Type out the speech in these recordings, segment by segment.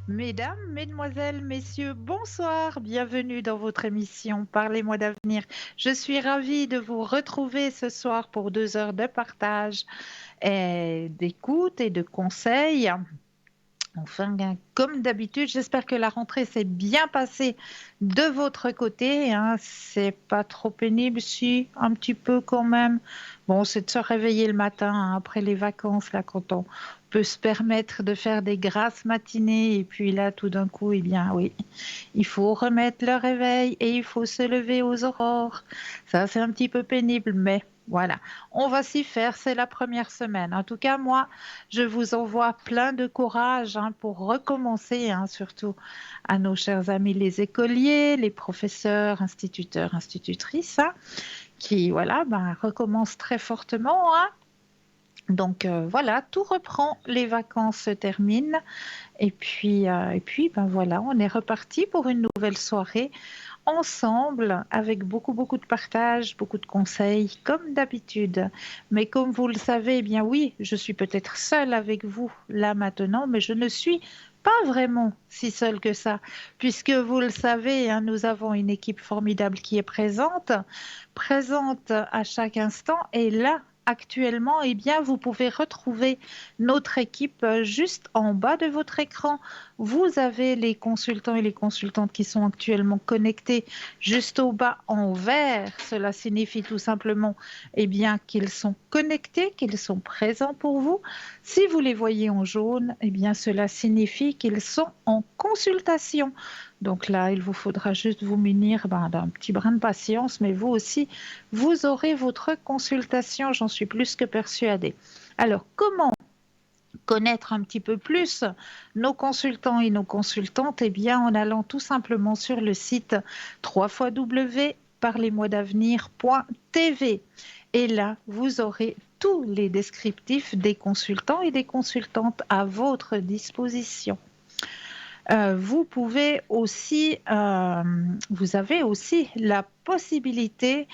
Mesdames, mesdemoiselles, messieurs, bonsoir, bienvenue dans votre émission Parlez-moi d'avenir. Je suis ravie de vous retrouver ce soir pour 2 heures de partage et d'écoute et de conseils. Enfin, comme d'habitude, j'espère que la rentrée s'est bien passée de votre côté, hein. C'est pas trop pénible, si, un petit peu quand même. Bon, c'est de se réveiller le matin, hein, après les vacances, là, quand on peut se permettre de faire des grasses matinées. Et puis là, tout d'un coup, eh bien, oui, il faut remettre le réveil et il faut se lever aux aurores. Ça, c'est un petit peu pénible, mais voilà, on va s'y faire. C'est la première semaine. En tout cas, moi, je vous envoie plein de courage, hein, pour recommencer, hein, surtout à nos chers amis les écoliers, les professeurs, instituteurs, institutrices, hein, qui, voilà, ben, recommencent très fortement, hein. Donc voilà, tout reprend, les vacances se terminent et puis ben voilà, on est reparti pour une nouvelle soirée ensemble avec beaucoup, beaucoup de partage, beaucoup de conseils, comme d'habitude. Mais comme vous le savez, eh bien oui, je suis peut-être seule avec vous là maintenant, mais je ne suis pas vraiment si seule que ça, puisque vous le savez, hein, nous avons une équipe formidable qui est présente à chaque instant, et là, actuellement, eh bien, vous pouvez retrouver notre équipe juste en bas de votre écran. Vous avez les consultants et les consultantes qui sont actuellement connectés juste au bas en vert. Cela signifie tout simplement, eh bien, qu'ils sont connectés, qu'ils sont présents pour vous. Si vous les voyez en jaune, eh bien, cela signifie qu'ils sont en consultation. Donc là, il vous faudra juste vous munir, ben, d'un petit brin de patience, mais vous aussi, vous aurez votre consultation, j'en suis plus que persuadée. Alors, comment connaître un petit peu plus nos consultants et nos consultantes? Eh bien, en allant tout simplement sur le site www.parlez-moi-d'avenir.tv. Et là, vous aurez tous les descriptifs des consultants et des consultantes à votre disposition. Vous avez aussi la possibilité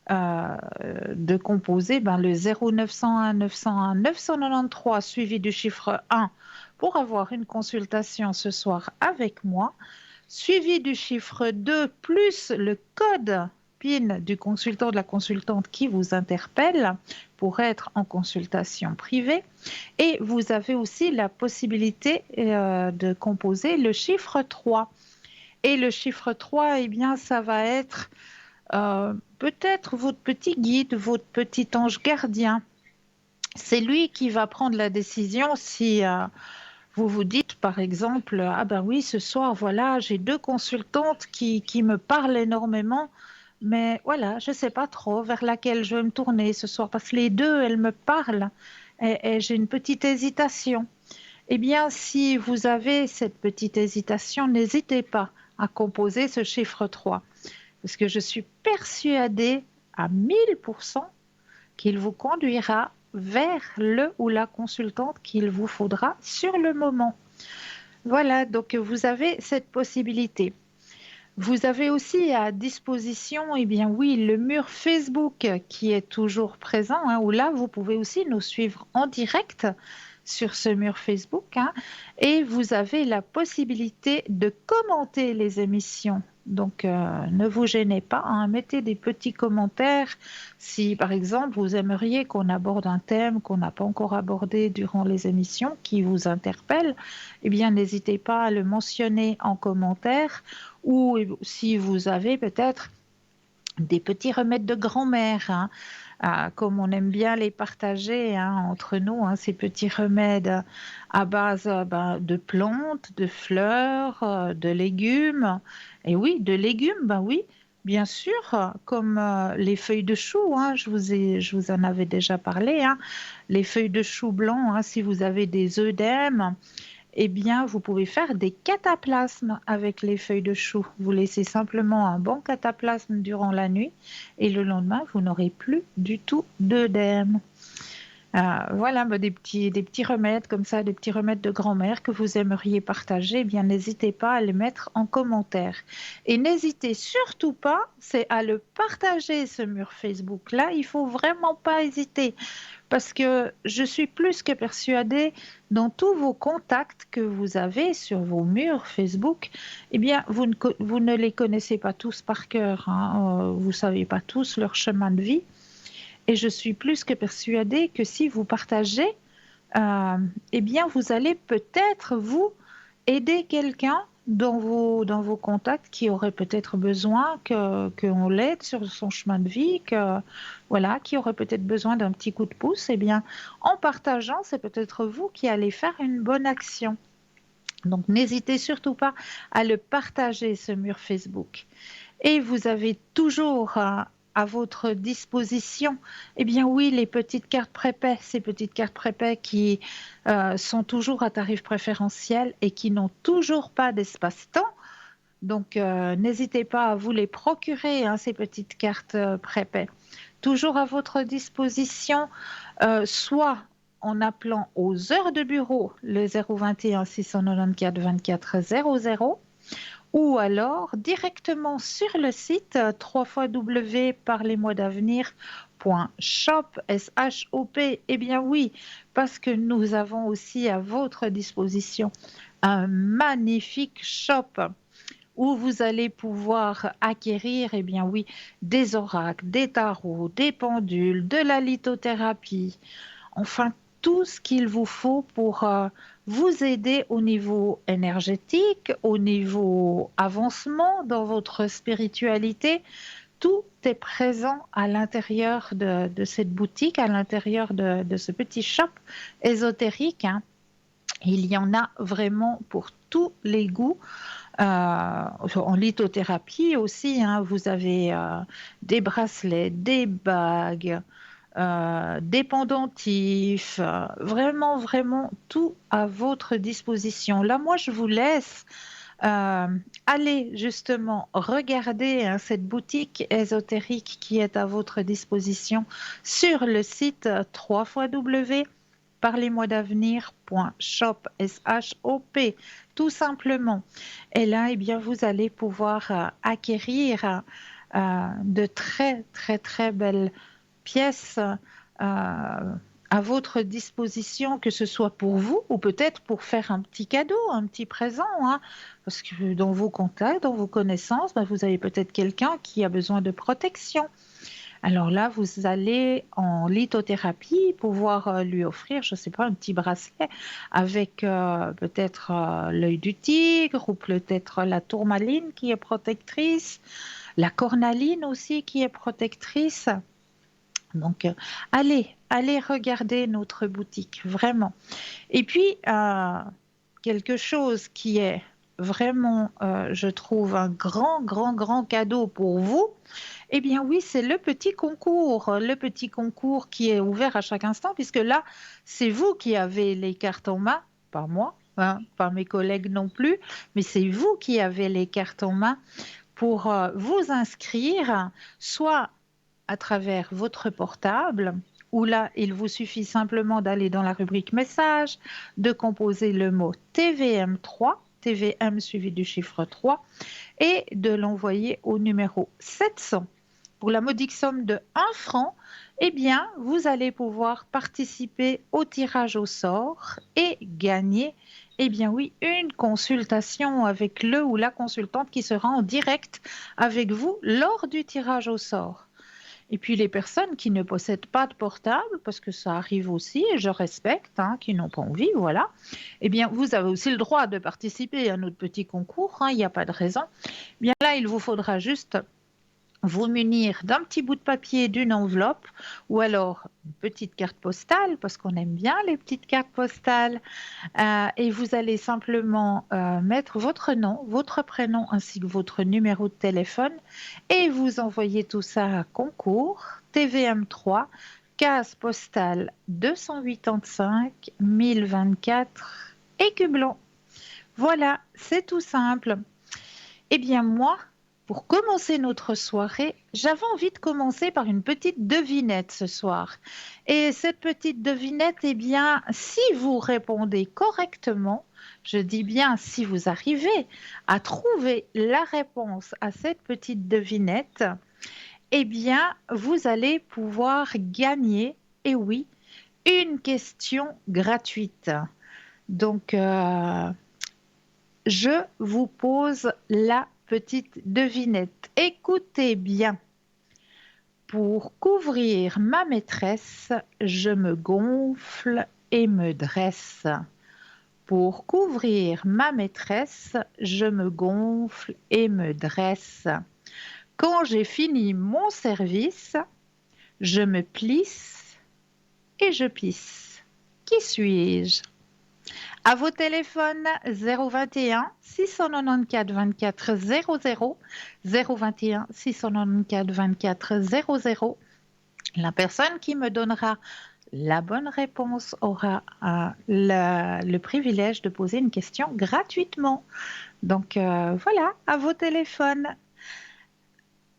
de composer, ben, le 0901 901 993 suivi du chiffre 1 pour avoir une consultation ce soir avec moi, suivi du chiffre 2 plus le code PIN du consultant ou de la consultante qui vous interpelle pour être en consultation privée. Et vous avez aussi la possibilité de composer le chiffre 3. Et le chiffre 3, eh bien, ça va être peut-être votre petit guide, votre petit ange gardien. C'est lui qui va prendre la décision si vous vous dites, par exemple, ah ben oui, ce soir, voilà, j'ai 2 consultantes qui me parlent énormément, mais voilà, je ne sais pas trop vers laquelle je vais me tourner ce soir, parce que les deux, elles me parlent et j'ai une petite hésitation. Eh bien, si vous avez cette petite hésitation, n'hésitez pas à composer ce chiffre 3, parce que je suis persuadée à 1000% qu'il vous conduira vers le ou la consultante qu'il vous faudra sur le moment. Voilà, donc vous avez cette possibilité. Vous avez aussi à disposition, eh bien oui, le mur Facebook qui est toujours présent, hein, où là, vous pouvez aussi nous suivre en direct sur ce mur Facebook, hein, et vous avez la possibilité de commenter les émissions. Donc, ne vous gênez pas, hein, mettez des petits commentaires. Si, par exemple, vous aimeriez qu'on aborde un thème qu'on n'a pas encore abordé durant les émissions, qui vous interpelle, eh bien, n'hésitez pas à le mentionner en commentaire, ou si vous avez peut-être des petits remèdes de grand-mère, hein, comme on aime bien les partager, hein, entre nous, hein, ces petits remèdes à base ben, de plantes, de fleurs, de légumes. Et oui, de légumes, ben oui, bien sûr, comme les feuilles de chou, hein, je vous en avais déjà parlé, hein, les feuilles de chou blanc, hein, si vous avez des œdèmes, eh bien, vous pouvez faire des cataplasmes avec les feuilles de chou. Vous laissez simplement un bon cataplasme durant la nuit et le lendemain, vous n'aurez plus du tout d'œdème. Voilà, bah, des petits remèdes comme ça, des petits remèdes de grand-mère que vous aimeriez partager, eh bien, n'hésitez pas à les mettre en commentaire. Et n'hésitez surtout pas, c'est à le partager, ce mur Facebook-là. Il faut vraiment pas hésiter, parce que je suis plus que persuadée, dans tous vos contacts que vous avez sur vos murs Facebook, eh bien, vous ne les connaissez pas tous par cœur, hein, vous ne savez pas tous leur chemin de vie. Et je suis plus que persuadée que si vous partagez, euh, eh bien, vous allez peut-être vous aider quelqu'un dans vos contacts qui aurait peut-être besoin qu'on l'aide sur son chemin de vie, voilà, qui aurait peut-être besoin d'un petit coup de pouce. Eh bien, en partageant, c'est peut-être vous qui allez faire une bonne action. Donc, n'hésitez surtout pas à le partager, ce mur Facebook. Et vous avez toujours à votre disposition, eh bien oui, les petites cartes prépaies, ces petites cartes prépaies qui sont toujours à tarif préférentiel et qui n'ont toujours pas d'espace-temps. Donc, n'hésitez pas à vous les procurer, hein, ces petites cartes prépaies. Toujours à votre disposition, soit en appelant aux heures de bureau, le 021 694 24 00, ou alors directement sur le site www.parlez-moi-d'avenir.shop, S-H-O-P. Eh bien oui, parce que nous avons aussi à votre disposition un magnifique shop où vous allez pouvoir acquérir, eh bien oui, des oracles, des tarots, des pendules, de la lithothérapie, enfin tout ce qu'il vous faut pour vous aider au niveau énergétique, au niveau avancement dans votre spiritualité. Tout est présent à l'intérieur de cette boutique, à l'intérieur de ce petit shop ésotérique, hein. Il y en a vraiment pour tous les goûts. En lithothérapie aussi, hein, vous avez des bracelets, des bagues, des pendentifs, vraiment, vraiment tout à votre disposition. Là, moi, je vous laisse aller justement regarder, hein, cette boutique ésotérique qui est à votre disposition sur le site www.parlez-moi-d'avenir.shop, S-H-O-P, tout simplement. Et là, eh bien, vous allez pouvoir acquérir de très, très, très belles pièces à votre disposition, que ce soit pour vous ou peut-être pour faire un petit cadeau, un petit présent, hein, parce que dans vos contacts, dans vos connaissances, ben, vous avez peut-être quelqu'un qui a besoin de protection. Alors là, vous allez en lithothérapie pouvoir lui offrir, je ne sais pas, un petit bracelet avec peut-être l'œil du tigre ou peut-être la tourmaline qui est protectrice, la cornaline aussi qui est protectrice. Donc, allez regarder notre boutique, vraiment. Et puis, quelque chose qui est vraiment, je trouve, un grand, grand, grand cadeau pour vous, eh bien oui, c'est le petit concours qui est ouvert à chaque instant, puisque là, c'est vous qui avez les cartes en main, pas moi, hein, pas mes collègues non plus, mais c'est vous qui avez les cartes en main pour vous inscrire, soit à travers votre portable, où là, il vous suffit simplement d'aller dans la rubrique message, de composer le mot TVM3, TVM suivi du chiffre 3, et de l'envoyer au numéro 700. Pour la modique somme de 1 franc, eh bien, vous allez pouvoir participer au tirage au sort et gagner, eh bien oui, une consultation avec le ou la consultante qui sera en direct avec vous lors du tirage au sort. Et puis les personnes qui ne possèdent pas de portable, parce que ça arrive aussi, et je respecte, hein, qui n'ont pas envie, voilà, eh bien vous avez aussi le droit de participer à notre petit concours, hein, il n'y a pas de raison. Eh bien là, il vous faudra juste vous munir d'un petit bout de papier, d'une enveloppe, ou alors une petite carte postale, parce qu'on aime bien les petites cartes postales, et vous allez simplement mettre votre nom, votre prénom ainsi que votre numéro de téléphone et vous envoyez tout ça à concours TVM3, case postale 285 1024 Écublon. Voilà, c'est tout simple. Eh bien moi, pour commencer notre soirée, j'avais envie de commencer par une petite devinette ce soir. Et cette petite devinette, eh bien, si vous répondez correctement, je dis bien si vous arrivez à trouver la réponse à cette petite devinette, eh bien, vous allez pouvoir gagner, et oui, une question gratuite. Donc, je vous pose la petite devinette. Écoutez bien. Pour couvrir ma maîtresse, je me gonfle et me dresse. Pour couvrir ma maîtresse, je me gonfle et me dresse. Quand j'ai fini mon service, je me plisse et je pisse. Qui suis-je? À vos téléphones 021 694 24 00 021 694 24 00. La personne qui me donnera la bonne réponse aura le privilège de poser une question gratuitement. Donc voilà, à vos téléphones.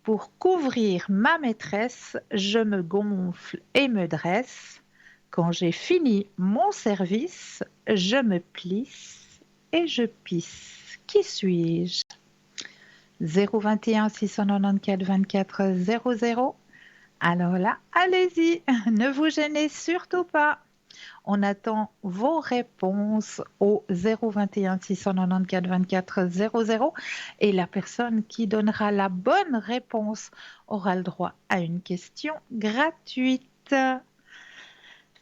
Pour couvrir ma maîtresse, je me gonfle et me dresse. Quand j'ai fini mon service, je me plisse et je pisse. Qui suis-je? 021 694 24 00. Alors là, allez-y, ne vous gênez surtout pas. On attend vos réponses au 021 694 24 00 et la personne qui donnera la bonne réponse aura le droit à une question gratuite.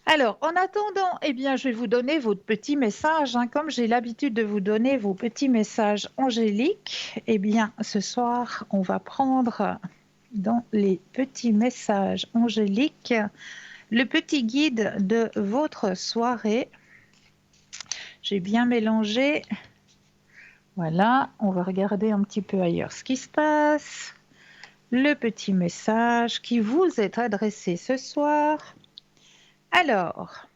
Alors, en attendant, eh bien, je vais vous donner votre petit message. Comme j'ai l'habitude de vous donner vos petits messages angéliques, eh bien, ce soir, on va prendre dans les petits messages angéliques le petit guide de votre soirée. J'ai bien mélangé. Voilà, on va regarder un petit peu ailleurs ce qui se passe. Le petit message qui vous est adressé ce soir. Alors,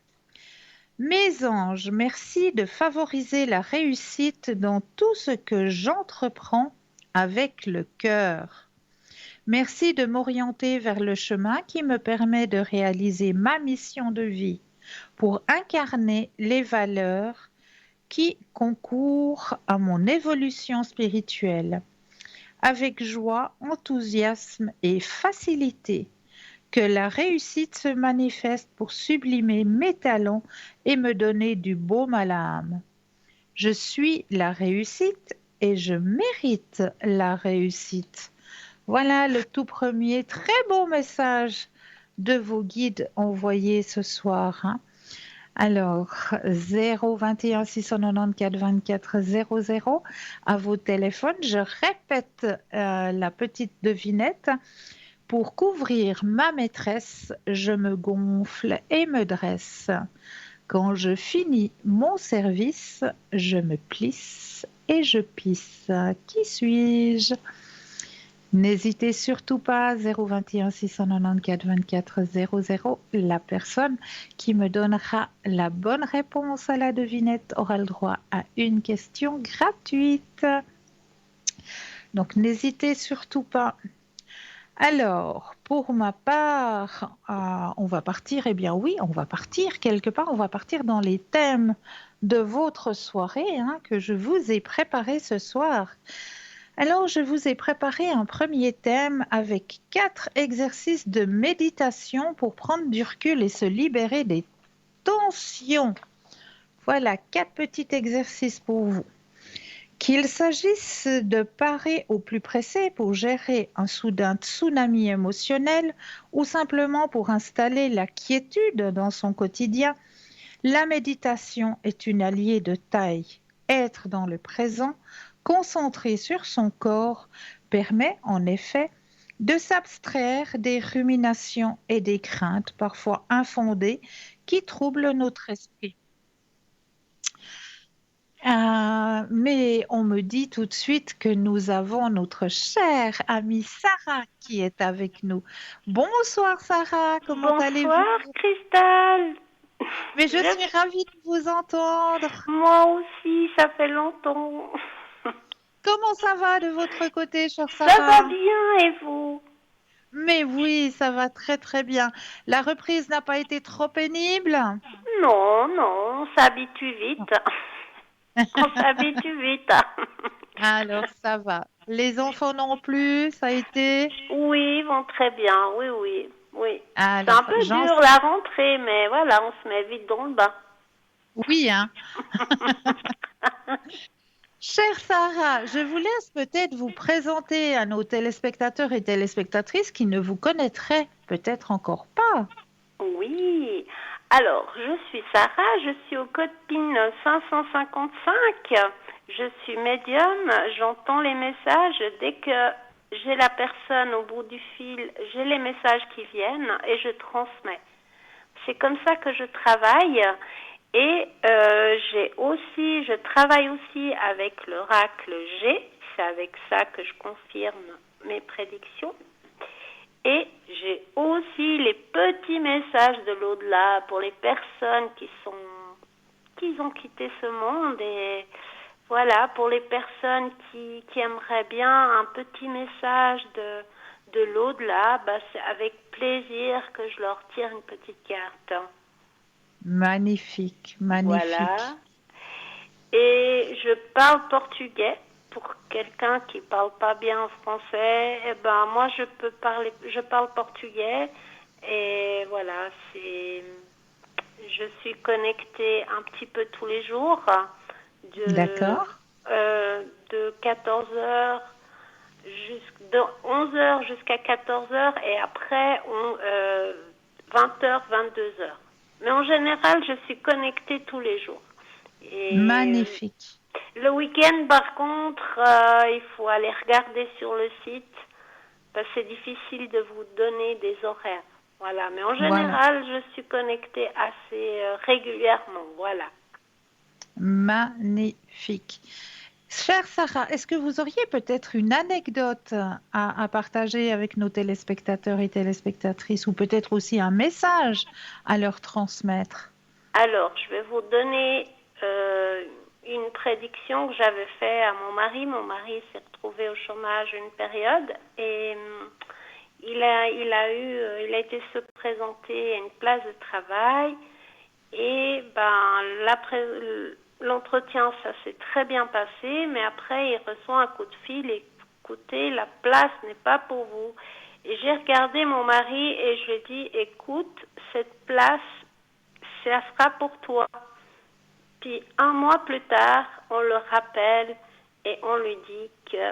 mes anges, merci de favoriser la réussite dans tout ce que j'entreprends avec le cœur. Merci de m'orienter vers le chemin qui me permet de réaliser ma mission de vie pour incarner les valeurs qui concourent à mon évolution spirituelle. Avec joie, enthousiasme et facilité, que la réussite se manifeste pour sublimer mes talents et me donner du baume à l'âme. Je suis la réussite et je mérite la réussite. Voilà le tout premier très beau message de vos guides envoyés ce soir. Alors, 021 694 24 00 à vos téléphones. Je répète la petite devinette. Pour couvrir ma maîtresse, je me gonfle et me dresse. Quand je finis mon service, je me plisse et je pisse. Qui suis-je? N'hésitez surtout pas, 021 694 24 00. La personne qui me donnera la bonne réponse à la devinette aura le droit à une question gratuite. Donc n'hésitez surtout pas. Alors, pour ma part, on va partir, eh bien oui, on va partir quelque part, on va partir dans les thèmes de votre soirée que je vous ai préparé ce soir. Alors, je vous ai préparé un premier thème avec 4 exercices de méditation pour prendre du recul et se libérer des tensions. Voilà, 4 petits exercices pour vous. Qu'il s'agisse de parer au plus pressé pour gérer un soudain tsunami émotionnel ou simplement pour installer la quiétude dans son quotidien, la méditation est une alliée de taille. Être dans le présent, concentré sur son corps, permet en effet de s'abstraire des ruminations et des craintes parfois infondées qui troublent notre esprit. Mais on me dit tout de suite que nous avons notre chère amie Sarah qui est avec nous. Bonsoir Sarah, comment allez-vous? Bonsoir, Cristal. Mais je suis ravie de vous entendre. Moi aussi, ça fait longtemps. Comment ça va de votre côté, chère Ça va Sarah? bien, et vous? Mais oui, ça va très très bien. La reprise n'a pas été trop pénible? Non, non, on s'habitue vite. On s'habitue vite. Alors ça va. Les enfants non plus, ça a été? Oui, ils vont très bien, oui, oui. Oui. C'est un Alors, peu dur la rentrée, mais voilà, on se met vite dans le bain. oui, hein. Chère Sarah, je vous laisse peut-être vous présenter à nos téléspectateurs et téléspectatrices qui ne vous connaîtraient peut-être encore pas. Oui. Alors, je suis Sarah, je suis au code PIN 555. Je suis médium, j'entends les messages. Dès que j'ai la personne au bout du fil, j'ai les messages qui viennent et je transmets. C'est comme ça que je travaille. Et je travaille aussi avec l'oracle G. C'est avec ça que je confirme mes prédictions. Et j'ai aussi les petits messages de l'au-delà pour les personnes qui ont quitté ce monde et voilà, pour les personnes qui aimeraient bien un petit message de l'au-delà, bah, c'est avec plaisir que je leur tire une petite carte. Magnifique, Voilà. magnifique. Et je parle portugais. Pour quelqu'un qui parle pas bien français, eh ben moi je parle portugais et voilà, je suis connectée un petit peu tous les jours de D'accord. de 14 heures de 11 heures jusqu'à 14 heures et après 20 heures, 22 heures. Mais en général, je suis connectée tous les jours. Et Magnifique. le week-end, par contre, il faut aller regarder sur le site parce que c'est difficile de vous donner des horaires. Voilà, mais en Voilà. général, je suis connectée assez régulièrement. Voilà. Magnifique. Chère Sarah, est-ce que vous auriez peut-être une anecdote à partager avec nos téléspectateurs et téléspectatrices ou peut-être aussi un message à leur transmettre? Alors, je vais vous donner une prédiction que j'avais faite à mon mari. Mon mari s'est retrouvé au chômage une période et il a été se présenter à une place de travail et ben l'entretien ça s'est très bien passé, mais après il reçoit un coup de fil et écoutez, la place n'est pas pour vous. Et j'ai regardé mon mari et je lui ai dit écoute, cette place ça sera pour toi. Puis un mois plus tard, on le rappelle et on lui dit que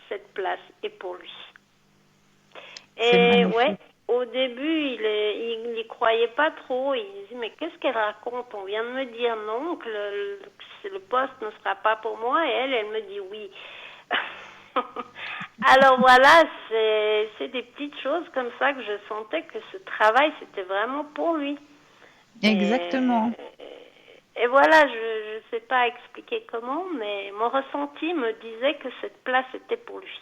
cette place est pour lui. C'est Et ouais, magnifique. au début, il y croyait pas trop. Il disait, mais qu'est-ce qu'elle raconte? On vient de me dire non, que le poste ne sera pas pour moi. Et elle me dit oui. Alors voilà, c'est des petites choses comme ça que je sentais que ce travail, c'était vraiment pour lui. Et, Exactement. et voilà, je ne sais pas expliquer comment, mais mon ressenti me disait que cette place était pour lui.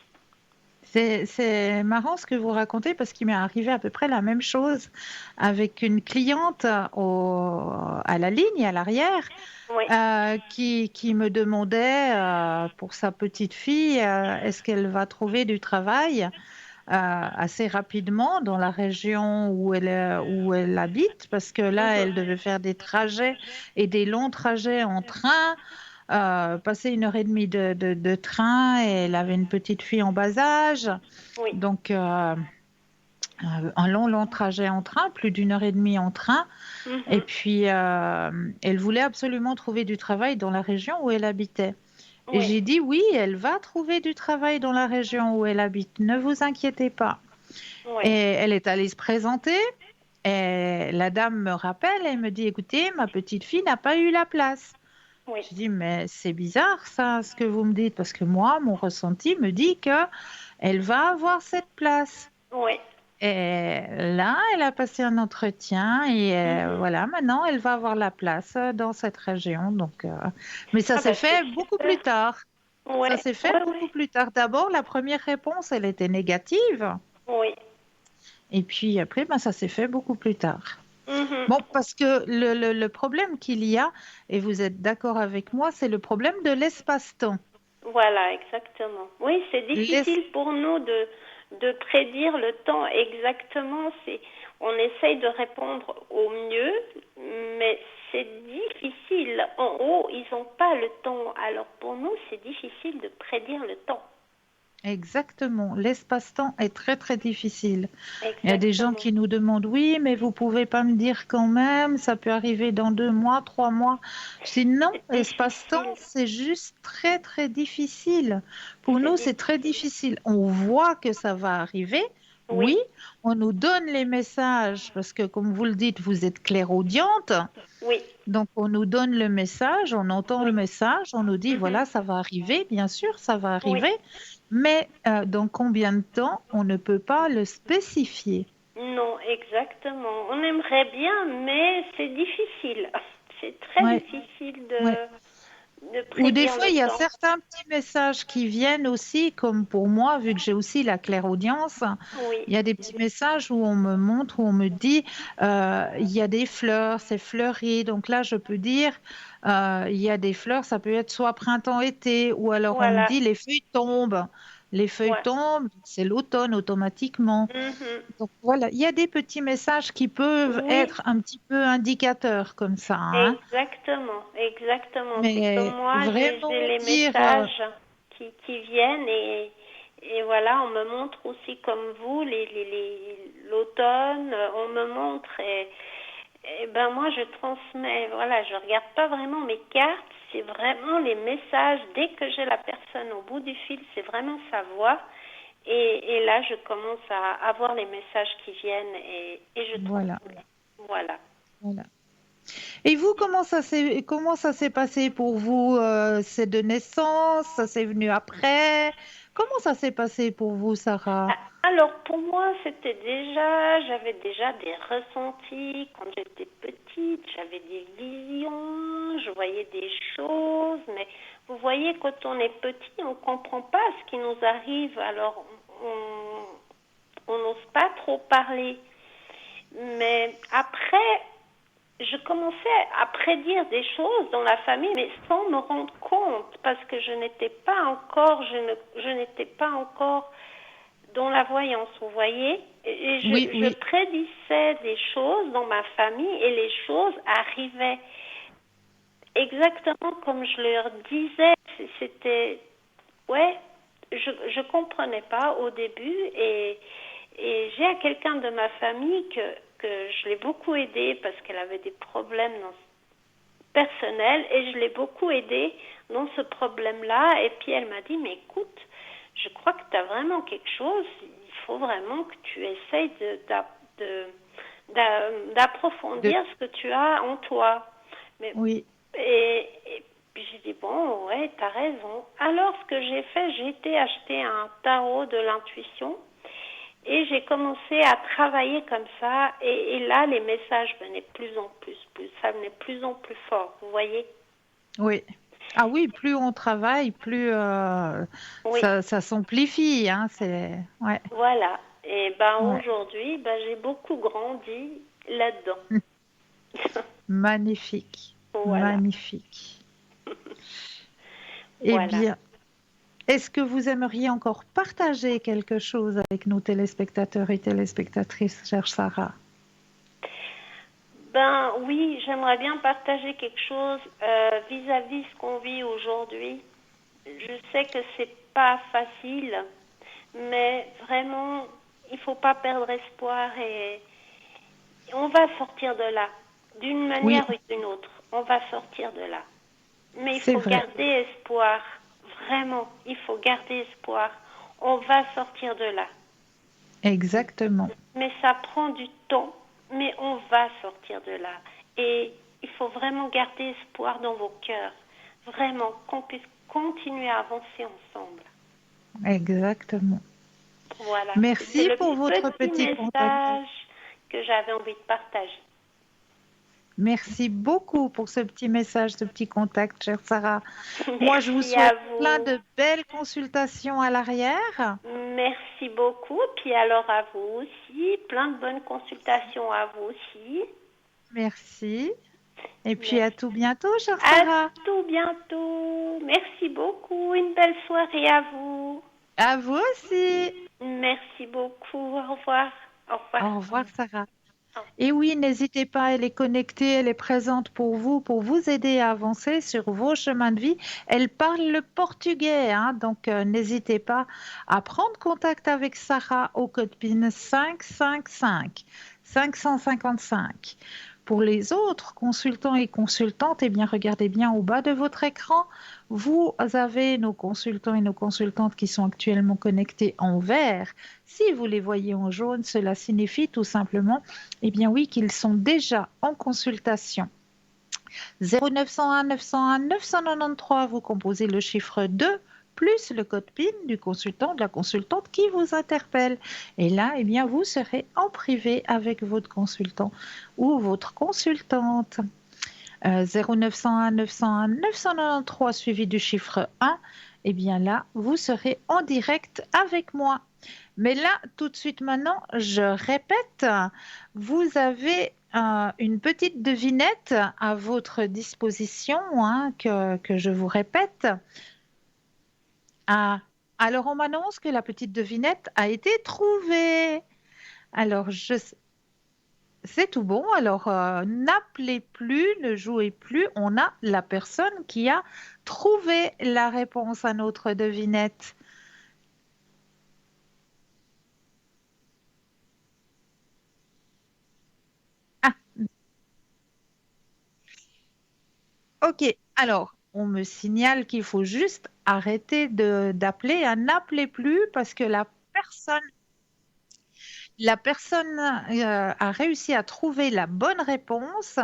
C'est marrant ce que vous racontez parce qu'il m'est arrivé à peu près la même chose avec une cliente à la ligne, à l'arrière, Oui, qui me demandait pour sa petite fille, est-ce qu'elle va trouver du travail assez rapidement dans la région où elle habite, parce que là, elle mhm, devait faire des trajets et des longs trajets en train, passer 1 heure et demie de train, et elle avait une petite fille en bas âge, oui, donc un long trajet en train, plus d'1 heure et demie en train. Et mhm, puis, elle voulait absolument trouver du travail dans la région où elle habitait. Et oui, j'ai dit, oui, elle va trouver du travail dans la région où elle habite, ne vous inquiétez pas. Et oui, elle est allée se présenter. Et la dame me rappelle et me dit, écoutez, ma petite fille n'a pas eu la place. oui. Je dis, mais c'est bizarre ça, ce que vous me dites, parce que moi, mon ressenti me dit que elle va avoir cette place. Oui. Et là, elle a passé un entretien et Mhm. voilà, maintenant, elle va avoir la place dans cette région. Donc, mais ça Ah s'est bah c'est fait beaucoup super. plus tard. Ça Ouais, s'est fait ouais, beaucoup ouais. plus tard. D'abord, la première réponse, elle était négative. Oui. Et puis après, ben, ça s'est fait beaucoup plus tard. Mhm. Bon, parce que le problème qu'il y a, et vous êtes d'accord avec moi, c'est le problème de l'espace-temps. Voilà, exactement. Oui, c'est L'es- difficile pour nous de prédire le temps exactement. On essaye de répondre au mieux, mais c'est difficile. En haut, ils n'ont pas le temps. Alors pour nous, c'est difficile de prédire le temps. Exactement. L'espace-temps est très très difficile. Il y a des gens Exactement. qui nous demandent, oui, mais vous pouvez pas me dire quand même, ça peut arriver dans 2 mois, 3 mois. Je dis non, C'est l'espace-temps, difficile. c'est juste très très difficile. Pour C'est nous, c'est très difficile. difficile. On voit que ça va arriver, oui, Oui, on nous donne les messages, parce que comme vous le dites, vous êtes clairaudiente. oui, Donc, on nous donne le message, on entend le oui. message, on nous dit, Mhm. voilà, ça va arriver, bien sûr, ça va Oui. arriver, mais dans combien de temps, on ne peut pas le spécifier. Non, exactement. On aimerait bien, mais c'est difficile. C'est très Ouais, difficile ouais. de Ou des prédire fois, le il y a temps. certains petits messages qui viennent aussi, comme pour moi, vu que j'ai aussi la clairaudience, Oui, il y a des petits messages où on me montre, où on me dit, il y a des fleurs, c'est fleuri. Donc là, je peux dire, il y a des fleurs, ça peut être soit printemps-été, ou alors on me voilà. dit, les feuilles tombent. Les feuilles Ouais. tombent, c'est l'automne automatiquement. Mhm. Donc voilà, il y a des petits messages qui peuvent Oui, être un petit peu indicateurs comme ça, hein. exactement, exactement. C'est comme Mais moi, j'ai vraiment les dire, messages qui viennent et voilà, on me montre aussi comme vous l'automne, on me montre et ben moi je transmets, voilà, je regarde pas vraiment mes cartes, c'est vraiment les messages. Dès que j'ai la personne au bout du fil, c'est vraiment sa voix. Et là, je commence à avoir les messages qui viennent et je voilà, transmets. Voilà. voilà. Et vous, comment ça s'est passé pour vous? C'est de naissance, ça s'est venu après? Comment ça s'est passé pour vous, Sarah? Alors pour moi, j'avais déjà des ressentis quand j'étais petite, j'avais des visions, je voyais des choses, mais vous voyez, quand on est petit, on ne comprend pas ce qui nous arrive, alors on n'ose pas trop parler. Mais après, je commençais à prédire des choses dans la famille, mais sans me rendre compte, parce que je n'étais pas encore dans la voyance, vous voyez. Et Oui, je oui, prédisais des choses dans ma famille et les choses arrivaient exactement comme je leur disais. C'était, ouais, je comprenais pas au début et j'ai à quelqu'un de ma famille que je l'ai beaucoup aidée parce qu'elle avait des problèmes personnels et je l'ai beaucoup aidée dans ce problème-là. Et puis elle m'a dit, mais écoute, je crois que tu as vraiment quelque chose, il faut vraiment que tu essayes de- d'approfondir ce que tu as en toi. Mais, oui, et puis j'ai dit, bon, ouais, t'as raison. Alors ce que j'ai fait, j'ai été acheter un tarot de l'intuition et j'ai commencé à travailler comme ça et là les messages venaient de plus en plus, ça venait de plus en plus fort, vous voyez? oui. Ah oui, plus on travaille, plus Oui, ça s'amplifie, hein, c'est, ouais, voilà. Et ben ouais. aujourd'hui, ben j'ai beaucoup grandi là-dedans. Magnifique, Voilà. magnifique. Eh Voilà. bien, est-ce que vous aimeriez encore partager quelque chose avec nos téléspectateurs et téléspectatrices, chère Sarah? Ben oui, j'aimerais bien partager quelque chose vis-à-vis ce qu'on vit aujourd'hui. Je sais que c'est pas facile, mais vraiment, il faut pas perdre espoir et on va sortir de là, d'une Oui, manière ou d'une autre. On va sortir de là. Mais il c'est faut vrai, garder espoir. Vraiment, il faut garder espoir. On va sortir de là. exactement. Mais ça prend du temps, mais on va sortir de là. Et il faut vraiment garder espoir dans vos cœurs. Vraiment, qu'on puisse continuer à avancer ensemble. Exactement. Voilà, c'était Merci le pour votre petit petit contact. message que j'avais envie de partager. Merci beaucoup pour ce petit message, ce petit contact, chère Sarah. Moi, je vous Merci à souhaite plein vous. de belles consultations à l'arrière. Merci beaucoup. Puis alors à vous aussi, plein de bonnes consultations à vous aussi. Merci. Et puis à Merci. tout bientôt, chère À Sarah. tout bientôt. Merci beaucoup. Une belle soirée à vous. À vous aussi. Merci beaucoup. Au revoir. Au revoir. Au revoir, Sarah. Oh, Et oui, n'hésitez pas, elle est connectée, elle est présente pour vous aider à avancer sur vos chemins de vie. Elle parle le portugais, hein, donc n'hésitez pas à prendre contact avec Sarah au code PIN 555 555. Pour les autres consultants et consultantes, eh bien, regardez bien au bas de votre écran. Vous avez nos consultants et nos consultantes qui sont actuellement connectés en vert. Si vous les voyez en jaune, cela signifie tout simplement, eh bien oui, qu'ils sont déjà en consultation. 0901 901 993, vous composez le chiffre 2 plus le code PIN du consultant, de la consultante qui vous interpelle. Et là, eh bien, vous serez en privé avec votre consultant ou votre consultante. 0901 901 993 suivi du chiffre 1, eh bien là, vous serez en direct avec moi. Mais là, tout de suite maintenant, je répète, vous avez une petite devinette à votre disposition, hein, que je vous répète. Ah, alors on m'annonce que la petite devinette a été trouvée. Alors, c'est tout bon. Alors, n'appelez plus, ne jouez plus. On a la personne qui a trouvé la réponse à notre devinette. Ah, ok. Alors, on me signale qu'il faut juste arrêter d'appeler. N'appelez plus parce que la personne a réussi à trouver la bonne réponse.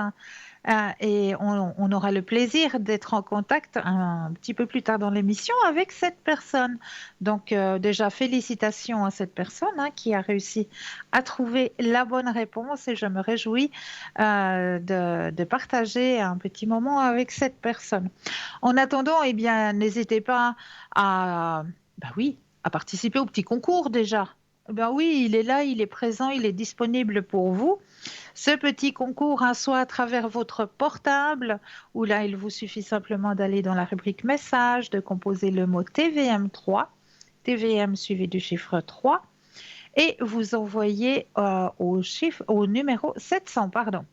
Et on aura le plaisir d'être en contact un petit peu plus tard dans l'émission avec cette personne. Donc déjà, félicitations à cette personne, hein, qui a réussi à trouver la bonne réponse et je me réjouis de partager un petit moment avec cette personne. En attendant, eh bien, n'hésitez pas bah oui, à participer au petit concours déjà. Ben oui, il est là, il est présent, il est disponible pour vous. Ce petit concours, hein, soit à travers votre portable, où là, il vous suffit simplement d'aller dans la rubrique message, de composer le mot TVM3, TVM suivi du chiffre 3, et vous envoyez au numéro 700, pardon.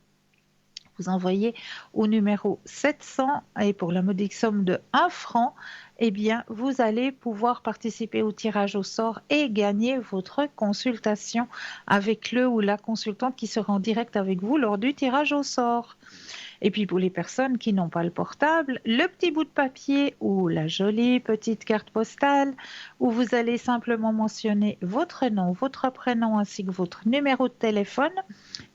Vous envoyez au numéro 700 et pour la modique somme de 1 franc, eh bien, vous allez pouvoir participer au tirage au sort et gagner votre consultation avec le ou la consultante qui sera en direct avec vous lors du tirage au sort. Et puis pour les personnes qui n'ont pas le portable, le petit bout de papier ou la jolie petite carte postale où vous allez simplement mentionner votre nom, votre prénom ainsi que votre numéro de téléphone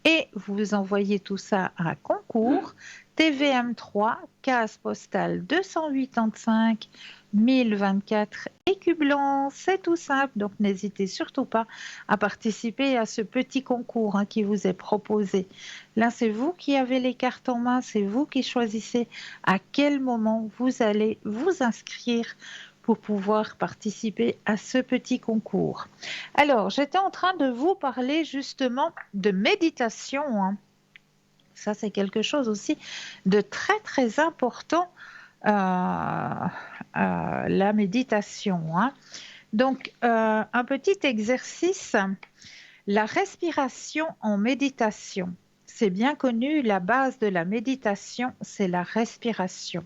et vous envoyez tout ça à concours TVM3, case postale 285 1024 Écublens. C'est tout simple, donc n'hésitez surtout pas à participer à ce petit concours, hein, qui vous est proposé. Là, c'est vous qui avez les cartes en main, c'est vous qui choisissez à quel moment vous allez vous inscrire pour pouvoir participer à ce petit concours. Alors, j'étais en train de vous parler justement de méditation, hein. Ça, c'est quelque chose aussi de très, très important, la méditation, hein. Donc, un petit exercice, la respiration en méditation. C'est bien connu, la base de la méditation, c'est la respiration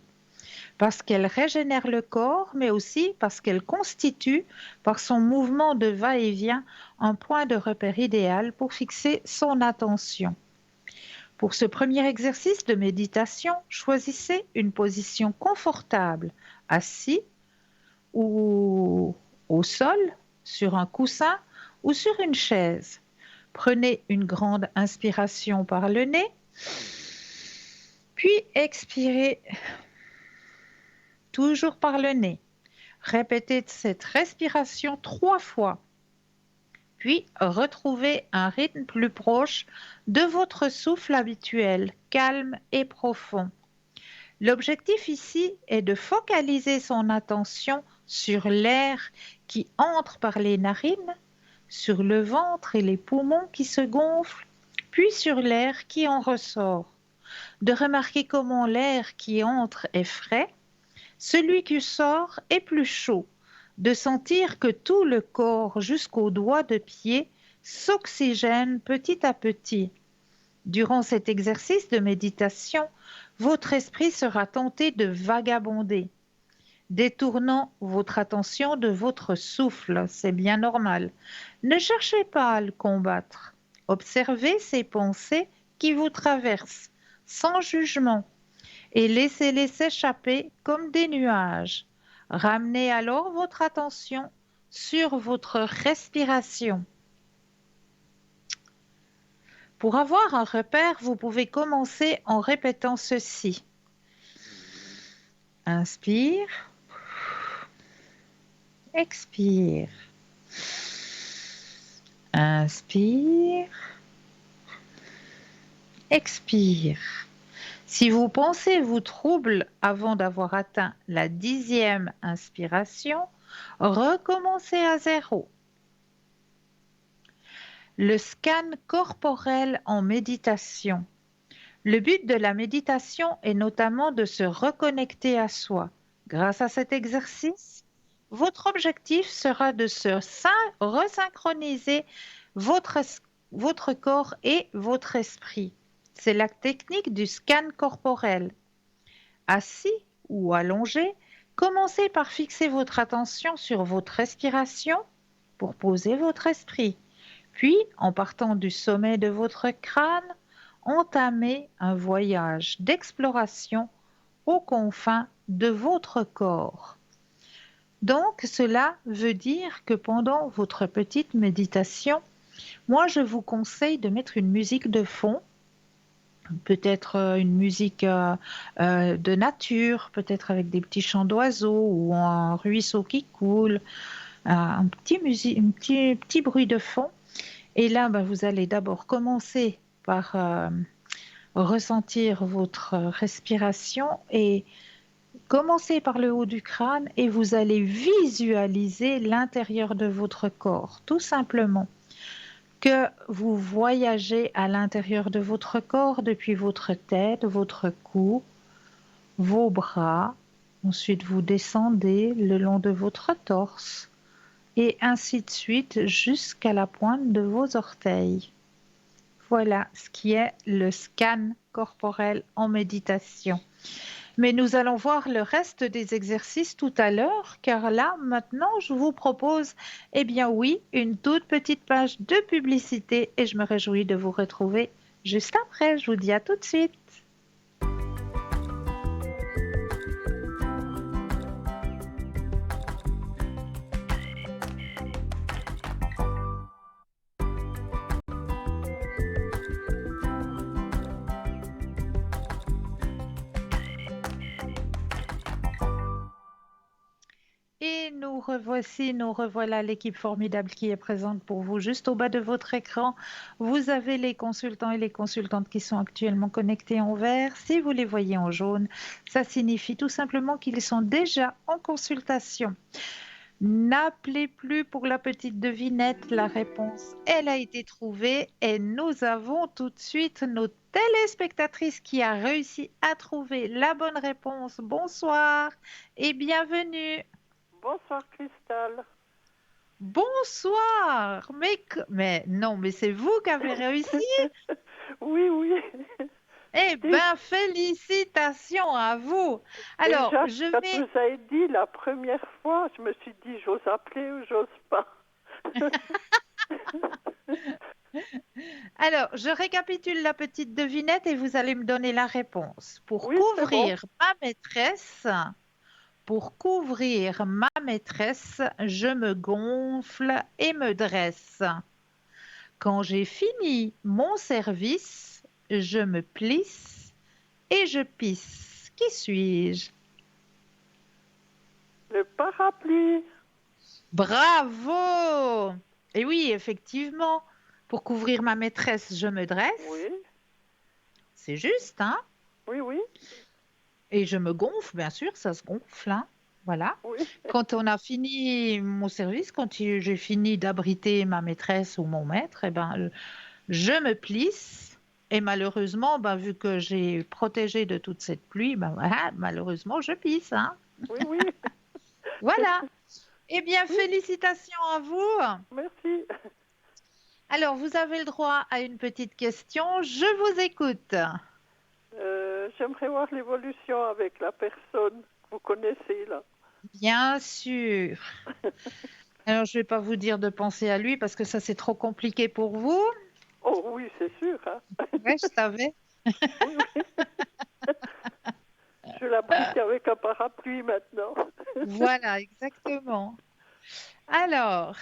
parce qu'elle régénère le corps, mais aussi parce qu'elle constitue, par son mouvement de va-et-vient, un point de repère idéal pour fixer son attention. Pour ce premier exercice de méditation, choisissez une position confortable, assis ou au sol, sur un coussin ou sur une chaise. Prenez une grande inspiration par le nez, puis expirez toujours par le nez. Répétez cette respiration 3 fois, puis retrouvez un rythme plus proche de votre souffle habituel, calme et profond. L'objectif ici est de focaliser son attention sur l'air qui entre par les narines, sur le ventre et les poumons qui se gonflent, puis sur l'air qui en ressort. De remarquer comment l'air qui entre est frais, celui qui sort est plus chaud, de sentir que tout le corps jusqu'aux doigts de pied s'oxygène petit à petit. Durant cet exercice de méditation, votre esprit sera tenté de vagabonder, détournant votre attention de votre souffle. C'est bien normal. Ne cherchez pas à le combattre. Observez ces pensées qui vous traversent sans jugement et laissez-les s'échapper comme des nuages. Ramenez alors votre attention sur votre respiration. Pour avoir un repère, vous pouvez commencer en répétant ceci. Inspire, expire. Inspire, expire. Si vos pensées vous troublent avant d'avoir atteint la 10e inspiration, recommencez à zéro. Le scan corporel en méditation. Le but de la méditation est notamment de se reconnecter à soi. Grâce à cet exercice, votre objectif sera de resynchroniser votre corps et votre esprit. C'est la technique du scan corporel. Assis ou allongé, commencez par fixer votre attention sur votre respiration pour poser votre esprit. Puis, en partant du sommet de votre crâne, entamez un voyage d'exploration aux confins de votre corps. Donc, cela veut dire que pendant votre petite méditation, moi, je vous conseille de mettre une musique de fond, peut-être une musique de nature, peut-être avec des petits chants d'oiseaux ou un ruisseau qui coule, un petit bruit de fond. Et là, vous allez d'abord commencer par ressentir votre respiration et commencer par le haut du crâne et vous allez visualiser l'intérieur de votre corps, tout simplement. Que vous voyagez à l'intérieur de votre corps depuis votre tête, votre cou, vos bras. Ensuite, vous descendez le long de votre torse et ainsi de suite jusqu'à la pointe de vos orteils. Voilà ce qui est le scan corporel en méditation. Mais nous allons voir le reste des exercices tout à l'heure, car là, maintenant, je vous propose, eh bien oui, une toute petite page de publicité et je me réjouis de vous retrouver juste après. Je vous dis à tout de suite. Et nous revoilà l'équipe formidable qui est présente pour vous. Juste au bas de votre écran, vous avez les consultants et les consultantes qui sont actuellement connectés en vert. Si vous les voyez en jaune, ça signifie tout simplement qu'ils sont déjà en consultation. N'appelez plus pour la petite devinette, la réponse, elle a été trouvée et nous avons tout de suite nos téléspectatrices qui a réussi à trouver la bonne réponse. Bonsoir et bienvenue. Bonsoir Christelle. Bonsoir. Mais non, mais c'est vous qui avez réussi. Oui. Eh bien, félicitations à vous. Alors, déjà, quand vous avez dit la première fois, je me suis dit, j'ose appeler ou j'ose pas. Alors, je récapitule la petite devinette et vous allez me donner la réponse. Pour Oui, couvrir ma maîtresse, je me gonfle et me dresse. Quand j'ai fini mon service, je me plisse et je pisse. Qui suis-je? Le parapluie. Bravo! Et oui, effectivement, pour couvrir ma maîtresse, je me dresse. Oui. C'est juste, hein? Oui. Et je me gonfle, bien sûr, ça se gonfle, hein? Voilà. Oui. Quand on a fini mon service, quand j'ai fini d'abriter ma maîtresse ou mon maître, eh ben, je me plisse. Et malheureusement, vu que j'ai protégé de toute cette pluie, voilà, malheureusement, je pisse, hein? Oui. Voilà. Eh bien, félicitations à vous. Merci. Alors, vous avez le droit à une petite question. Je vous écoute. J'aimerais voir l'évolution avec la personne que vous connaissez là. Bien sûr. Alors, je ne vais pas vous dire de penser à lui parce que ça, c'est trop compliqué pour vous. Oh oui, c'est sûr. Hein. Ouais, je savais. Oui, oui. Je l'ai pris qu'avec un parapluie maintenant. Voilà, exactement. Alors,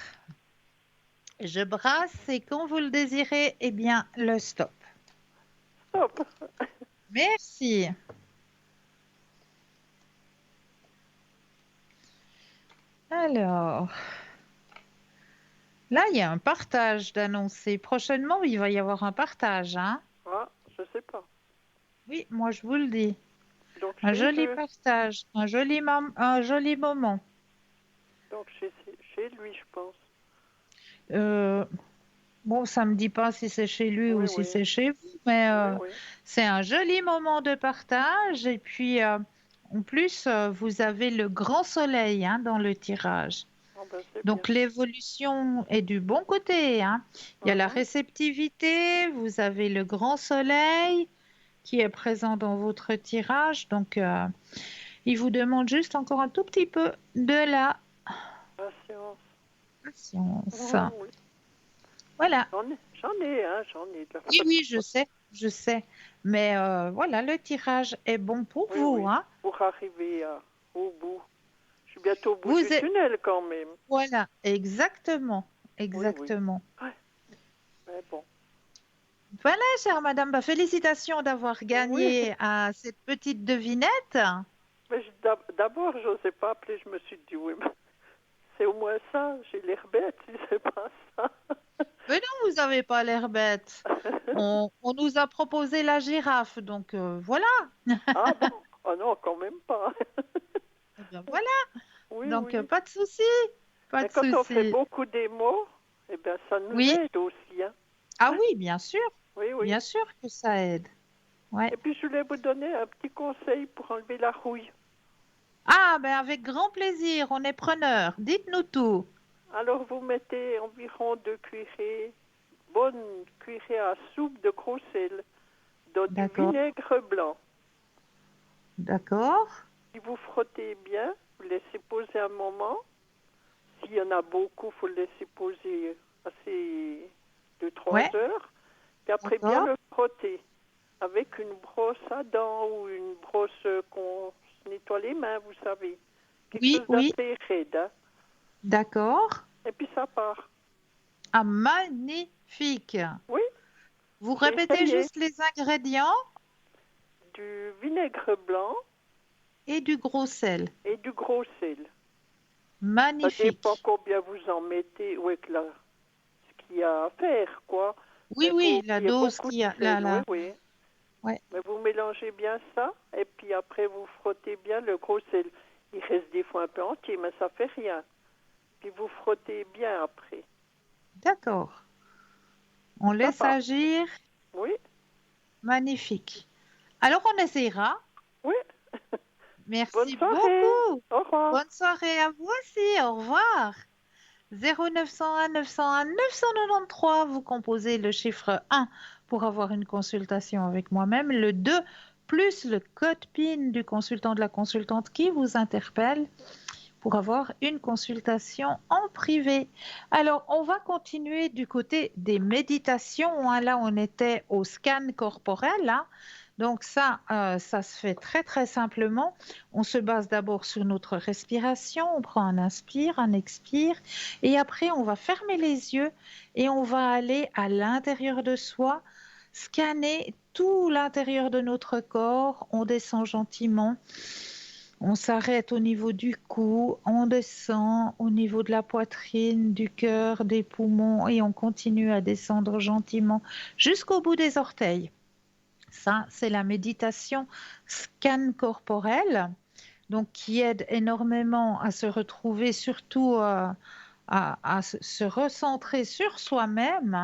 je brasse et quand vous le désirez, eh bien, le stop. Stop. Merci. Alors, là, il y a un partage d'annoncer. Prochainement, il va y avoir un partage, hein? Ah, je sais pas. Oui, moi, je vous le dis. Donc Un chez joli eux. partage, un joli moment. Donc chez lui, je pense. Euh, bon, ça me dit pas si c'est chez lui ou Oui, si oui. c'est chez vous, mais Oui, oui. c'est un joli moment de partage. Et puis, en plus, vous avez le grand soleil hein, dans le tirage. Ah ben c'est bien. Donc, l'évolution est du bon côté, hein. Il y a la Mhm. réceptivité, vous avez le grand soleil qui est présent dans votre tirage. Donc, il vous demande juste encore un tout petit peu de la Patience. patience. Oui, oui. Voilà. J'en ai de la Oui, oui, patience. je sais. Mais voilà, le tirage est bon pour Oui, vous, oui. hein. Pour arriver au bout. Je suis bientôt au bout Vous du êtes... tunnel quand même. Voilà, exactement, Oui, oui. exactement. Ouais, mais bon. Voilà, chère madame, bah, félicitations d'avoir Oui. gagné à cette petite devinette. Mais d'abord, je n'osais pas appeler. Je me suis dit, oui, mais c'est au moins ça. J'ai l'air bête si c'est pas ça. Mais non, vous n'avez pas l'air bête. On nous a proposé la girafe, donc voilà. Ah bon? Oh non, quand même pas. Eh bien, voilà, Oui, donc oui. pas de souci, pas Mais de quand on fait souci. beaucoup d'émots, eh bien, ça nous Oui, aide aussi, hein. ah Ouais, oui, oui, oui. bien sûr que ça aide. Ouais. Et puis, je voulais vous donner un petit conseil pour enlever la rouille. Ah, ben avec grand plaisir, on est preneur. Dites-nous tout. Alors, vous mettez environ 2 cuillerées, bonnes cuillerées à soupe de gros sel, dans du D'accord, vinaigre blanc. d'accord. Si vous frottez bien, vous laissez poser un moment. S'il y en a beaucoup, il faut le laisser poser assez 2-3 Ouais, heures. Puis après, bien d'accord. le frotter avec une brosse à dents ou une brosse qu'on se nettoie les mains, vous savez. Quelque Oui, chose oui, d'assez raide. Hein. d'accord. Et puis ça part. Ah, magnifique. Oui, Vous j'ai répétez essayé. juste les ingrédients Du vinaigre blanc et du gros sel. et du gros sel. Ça dépend Magnifique. combien vous en mettez, ce qu'il y a à faire, quoi. Oui, Mais il oui, faut la qu'il y ait dose beaucoup de qu'il y a, sel, oui, la... oui. Ouais, Mais vous mélangez bien ça, et puis après vous frottez bien le gros sel. Il reste des fois un peu entier, mais ça fait rien. Puis vous frottez bien après. d'accord. On Ça laisse part. agir. Oui, Magnifique. Alors, on essayera. oui. Bonne Merci soirée. beaucoup. Au revoir. Bonne soirée à vous aussi. Au revoir. 0901 901 993, vous composez le chiffre 1 pour avoir une consultation avec moi-même, le 2 plus le code PIN du consultant de la consultante qui vous interpelle pour avoir une consultation en privé. Alors, on va continuer du côté des méditations. Hein. Là, on était au scan corporel. Hein. Donc ça se fait très très simplement. On se base d'abord sur notre respiration. On prend un inspire, un expire. Et après, on va fermer les yeux et on va aller à l'intérieur de soi, scanner tout l'intérieur de notre corps. On descend gentiment. On s'arrête au niveau du cou, on descend au niveau de la poitrine, du cœur, des poumons et on continue à descendre gentiment jusqu'au bout des orteils. Ça, c'est la méditation scan corporel, donc qui aide énormément à se retrouver, surtout à se recentrer sur soi-même.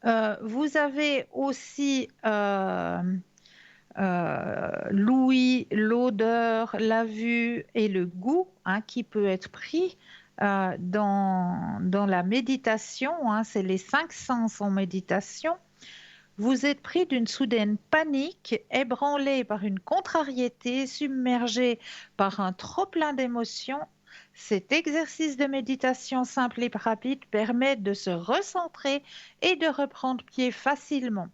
Hein. Vous avez aussi l'ouïe, l'odeur, la vue et le goût hein, qui peut être pris dans la méditation, hein, c'est les 5 sens en méditation, vous êtes pris d'une soudaine panique, ébranlé par une contrariété, submergé par un trop-plein d'émotions. Cet exercice de méditation simple et rapide permet de se recentrer et de reprendre pied facilement.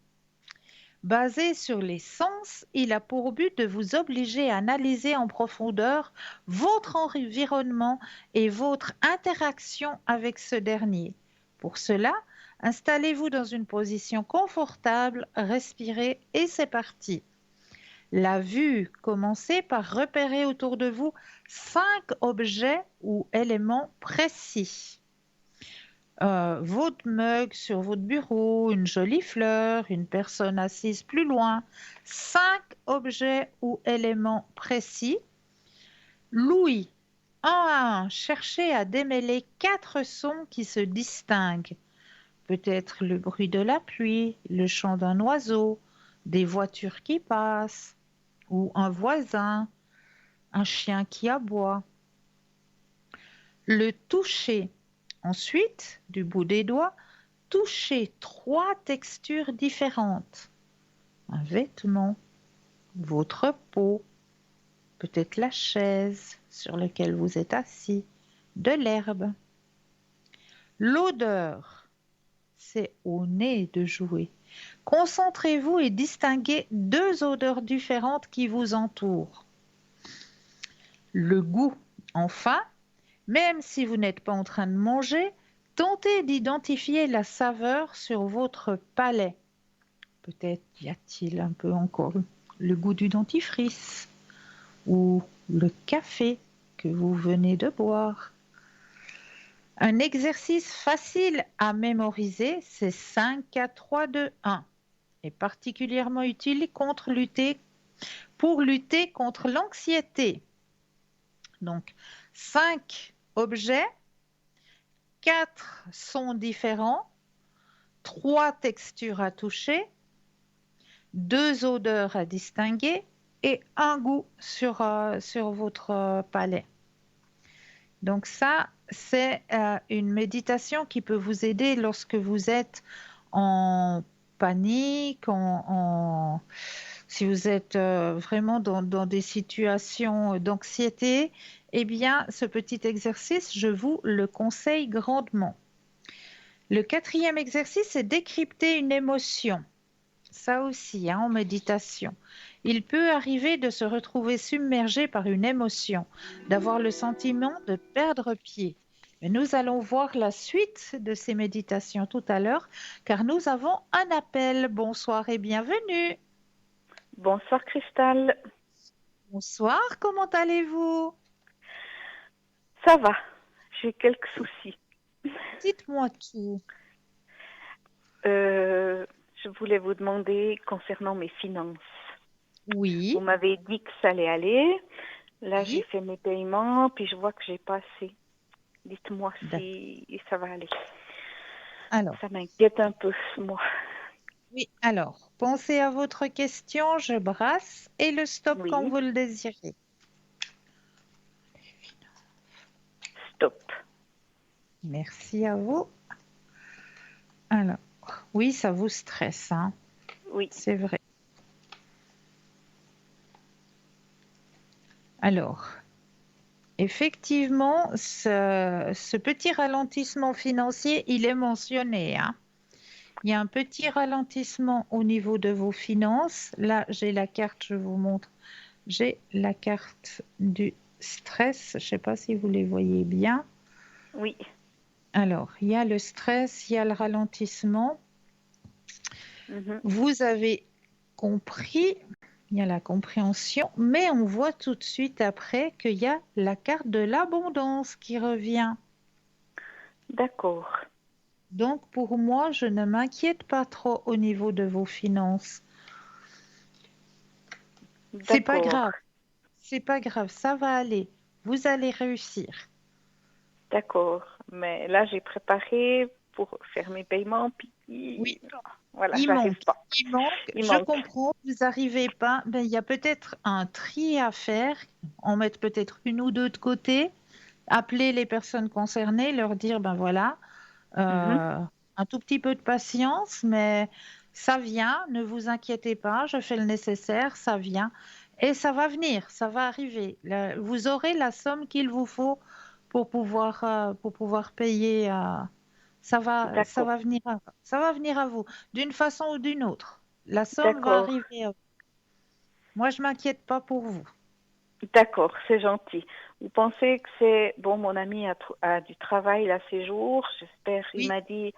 Basé sur les sens, il a pour but de vous obliger à analyser en profondeur votre environnement et votre interaction avec ce dernier. Pour cela, installez-vous dans une position confortable, respirez et c'est parti. La vue, commencez par repérer autour de vous 5 objets ou éléments précis. Votre mug sur votre bureau, une jolie fleur, une personne assise plus loin, 5 objets ou éléments précis. L'ouïe, un à un, cherchez à démêler 4 sons qui se distinguent. Peut-être le bruit de la pluie, le chant d'un oiseau, des voitures qui passent, ou un voisin, un chien qui aboie. Le toucher. Ensuite, du bout des doigts, touchez 3 textures différentes. Un vêtement, votre peau, peut-être la chaise sur laquelle vous êtes assis, de l'herbe. L'odeur, c'est au nez de jouer. Concentrez-vous et distinguez 2 odeurs différentes qui vous entourent. Le goût, enfin, même si vous n'êtes pas en train de manger, tentez d'identifier la saveur sur votre palais. Peut-être y a-t-il un peu encore le goût du dentifrice ou le café que vous venez de boire. Un exercice facile à mémoriser, c'est 5, 4, 3, 2, 1, et particulièrement utile pour lutter contre l'anxiété. Donc, 5 objets, 4 sons différents, 3 textures à toucher, 2 odeurs à distinguer et un goût sur votre palais. Donc ça, c'est une méditation qui peut vous aider lorsque vous êtes en panique, si vous êtes vraiment dans des situations d'anxiété. Eh bien, ce petit exercice, je vous le conseille grandement. Le 4e exercice, c'est décrypter une émotion. Ça aussi, hein, en méditation. Il peut arriver de se retrouver submergé par une émotion, d'avoir le sentiment de perdre pied. Mais nous allons voir la suite de ces méditations tout à l'heure, car nous avons un appel. Bonsoir et bienvenue. Bonsoir Cristal. Bonsoir, comment allez-vous? Ça va, j'ai quelques soucis. Dites-moi tout. Je voulais vous demander concernant mes finances. Oui. Vous m'avez dit que ça allait aller. Là, Oui. j'ai fait mes paiements, puis je vois que j'ai pas assez. Dites-moi si ça va aller. Alors. Ça m'inquiète un peu, moi. Oui, alors, pensez à votre question, je brasse et le stop Oui. quand vous le désirez. Stop. Merci à vous. Alors, oui, ça vous stresse, hein? Oui. C'est vrai. Alors, effectivement, ce petit ralentissement financier, il est mentionné, hein? Il y a un petit ralentissement au niveau de vos finances. Là, j'ai la carte, je vous montre. J'ai la carte du stress. Je ne sais pas si vous les voyez bien. Oui. Alors, il y a le stress, il y a le ralentissement. Vous avez compris, il y a la compréhension, mais on voit tout de suite après qu'il y a la carte de l'abondance qui revient. D'accord. Donc, pour moi, je ne m'inquiète pas trop au niveau de vos finances. C'est pas grave. C'est pas grave, ça va aller. Vous allez réussir. D'accord. Mais là, j'ai préparé pour faire mes paiements, puis oui. Voilà, il j'arrive manque. pas. Il manque. Comprends, vous n'arrivez pas. Ben, il y a peut-être un tri à faire. En mettre peut-être une ou deux de côté appeler les personnes concernées, leur dire, ben voilà, un tout petit peu de patience, mais ça vient, ne vous inquiétez pas, je fais le nécessaire, ça vient. Et ça va venir, ça va arriver. Vous aurez la somme qu'il vous faut pour pouvoir payer. Ça D'accord, va venir ça va venir à vous, d'une façon ou d'une autre. La somme va d'accord, arriver à vous. Moi, je m'inquiète pas pour vous. d'accord, c'est gentil. Vous pensez que c'est bon, mon ami a du travail là ces jours. Il Oui, m'a dit,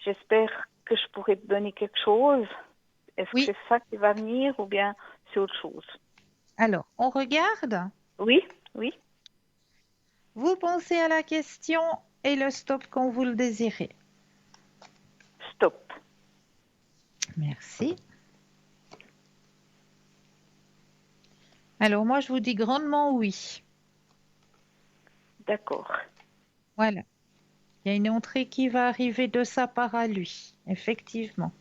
j'espère que je pourrais te donner quelque chose. Est-ce que oui. c'est ça qui va venir ou bien c'est autre chose? Alors, on regarde. Oui, oui, Vous pensez à la question et le stop quand vous le désirez. stop. Merci. Alors, moi, je vous dis grandement oui. D'accord. Voilà. Il y a une entrée qui va arriver de sa part à lui, effectivement.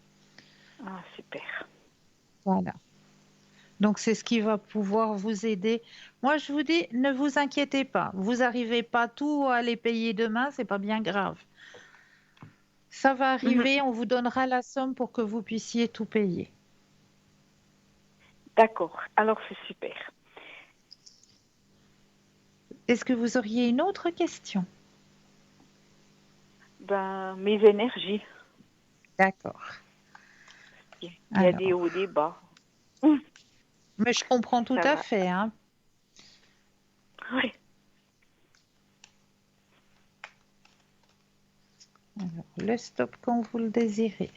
Ah, super. Voilà. Donc, c'est ce qui va pouvoir vous aider. Moi, je vous dis, ne vous inquiétez pas. Vous n'arrivez pas tout à les payer demain, c'est pas bien grave. Ça va Mhm. arriver, on vous donnera la somme pour que vous puissiez tout payer. D'accord. Alors c'est super. Est-ce que vous auriez une autre question? Ben, mes énergies. D'accord. Il y a des hauts, Alors, des bas. Hum, mais je comprends tout Ça à va. fait, hein. Oui. Alors, le stop quand vous le désirez.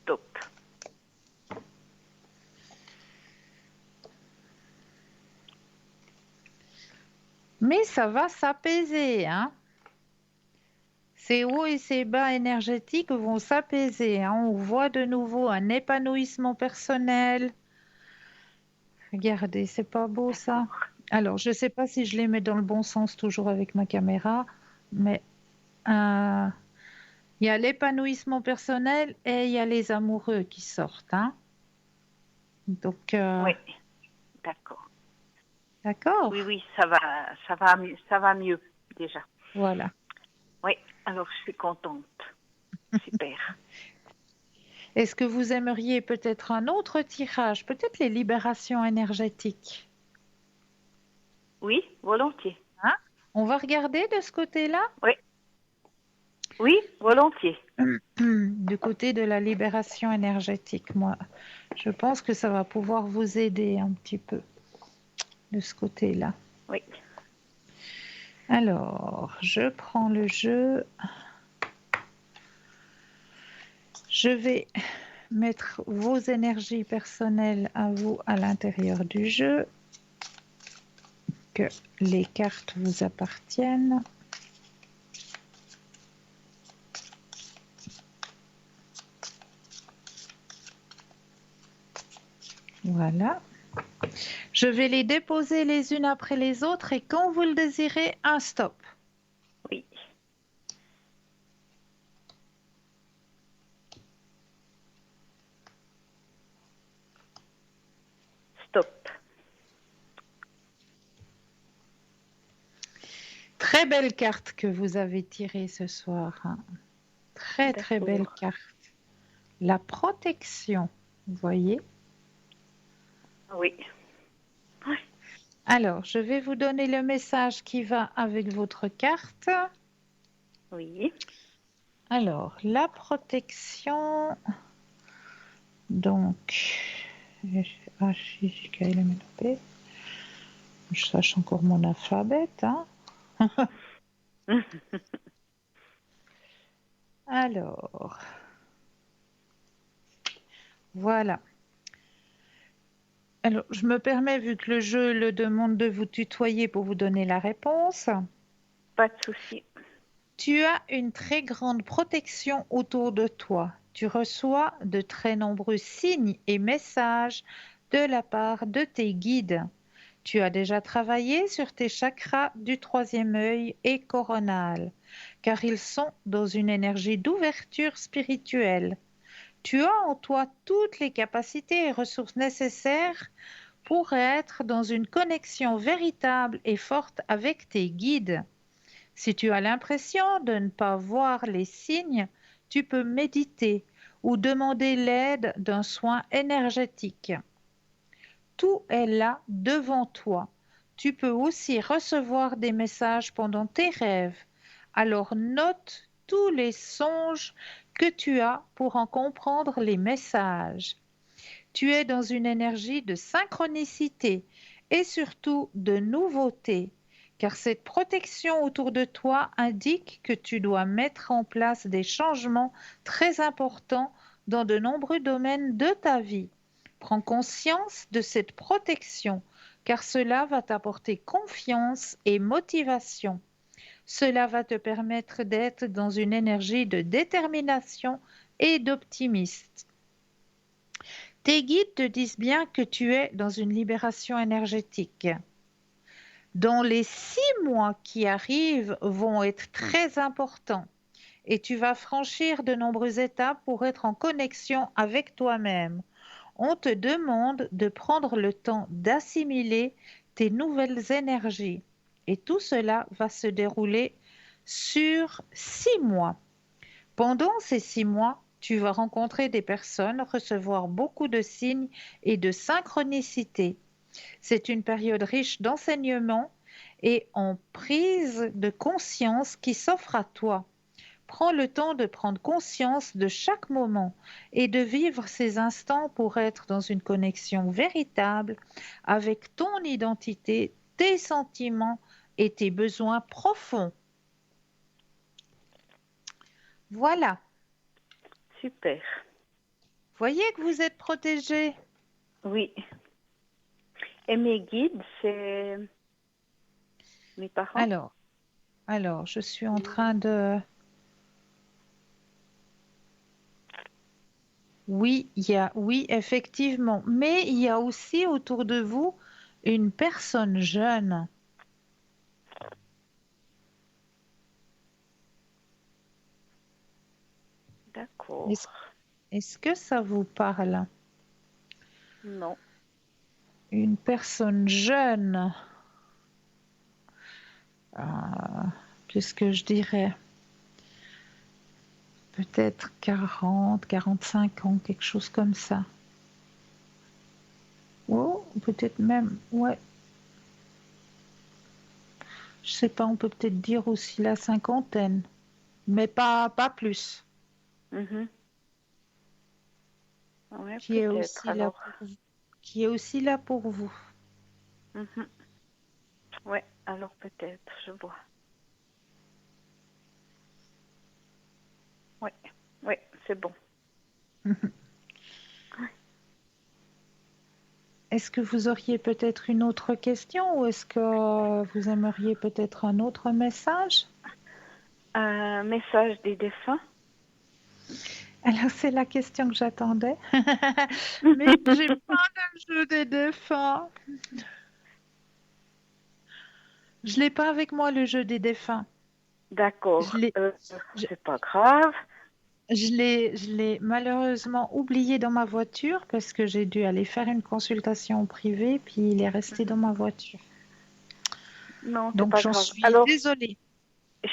Stop. Mais ça va s'apaiser, hein. Ces hauts et ces bas énergétiques vont s'apaiser, hein. On voit de nouveau un épanouissement personnel. Regardez, c'est pas beau ça? D'accord. Alors, je ne sais pas si je les mets dans le bon sens toujours avec ma caméra, mais euh, il y a l'épanouissement personnel et il y a les amoureux qui sortent, hein. Donc, Oui. D'accord. d'accord, Oui, oui, ça va mieux déjà. voilà. Oui. Alors je suis contente. Super. Est-ce que vous aimeriez peut-être un autre tirage, peut-être les libérations énergétiques, Oui, volontiers. hein? On va regarder de ce côté-là, Oui. Oui, volontiers. du côté de la libération énergétique. Moi, je pense que ça va pouvoir vous aider un petit peu de ce côté-là. Oui. Alors, je prends le jeu. Je vais mettre vos énergies personnelles à vous à l'intérieur du jeu, que les cartes vous appartiennent. Voilà. Je vais les déposer les unes après les autres et quand vous le désirez, un stop. Oui. Stop. Très belle carte que vous avez tirée ce soir, hein. Très très belle D'accord. carte. La protection, vous voyez. Oui. Oui. Alors, je vais vous donner le message qui va avec votre carte. Oui. Alors, la protection, donc, H, I, J, K, L, M, N, O, P. Je sache encore mon alphabet, hein. Alors, voilà. Alors, je me permets, vu que le jeu le demande, de vous tutoyer pour vous donner la réponse. Pas de souci. Tu as une très grande protection autour de toi. Tu reçois de très nombreux signes et messages de la part de tes guides. Tu as déjà travaillé sur tes chakras du troisième œil et coronal, car ils sont dans une énergie d'ouverture spirituelle. Tu as en toi toutes les capacités et ressources nécessaires pour être dans une connexion véritable et forte avec tes guides. Si tu as l'impression de ne pas voir les signes, tu peux méditer ou demander l'aide d'un soin énergétique. Tout est là devant toi. Tu peux aussi recevoir des messages pendant tes rêves. Alors note tous les songes que tu as pour en comprendre les messages. Tu es dans une énergie de synchronicité et surtout de nouveauté, car cette protection autour de toi indique que tu dois mettre en place des changements très importants dans de nombreux domaines de ta vie. Prends conscience de cette protection, car cela va t'apporter confiance et motivation. Cela va te permettre d'être dans une énergie de détermination et d'optimisme. Tes guides te disent bien que tu es dans une libération énergétique. Dans les 6 mois qui arrivent vont être très importants et tu vas franchir de nombreuses étapes pour être en connexion avec toi-même. On te demande de prendre le temps d'assimiler tes nouvelles énergies et tout cela va se dérouler sur 6 mois. Pendant ces 6 mois, tu vas rencontrer des personnes, recevoir beaucoup de signes et de synchronicité. C'est une période riche d'enseignements et en prise de conscience qui s'offre à toi. Prends le temps de prendre conscience de chaque moment et de vivre ces instants pour être dans une connexion véritable avec ton identité, tes sentiments et tes besoins profonds. Voilà. Super. Voyez que vous êtes protégé. Oui. Et mes guides, c'est mes parents? Alors, je suis en train de... Oui, oui, effectivement. Mais il y a aussi autour de vous une personne jeune. D'accord. Est-ce que ça vous parle? Non. Une personne jeune. Qu'est-ce que je dirais? Peut-être 40, 45 ans, quelque chose comme ça. Oh, peut-être même, ouais. Je sais pas, on peut peut-être dire aussi la cinquantaine, mais pas plus. Mhm. Ouais, Qui est peut-être aussi là alors. pour vous. Qui est aussi là pour vous. Mhm. Ouais, alors peut-être, je vois. Ouais, ouais, c'est bon. Est-ce que vous auriez peut-être une autre question ou est-ce que vous aimeriez peut-être un autre message? Un message des défunts? Alors, c'est la question que j'attendais. Mais j'ai pas le jeu des défunts. Je l'ai pas avec moi, le jeu des défunts. Je D'accord, l'ai, je, c'est pas grave. je l'ai malheureusement oublié dans ma voiture parce que j'ai dû aller faire une consultation privée, puis il est resté dans ma voiture. Non, c'est Donc, pas j'en grave. suis Alors, désolée.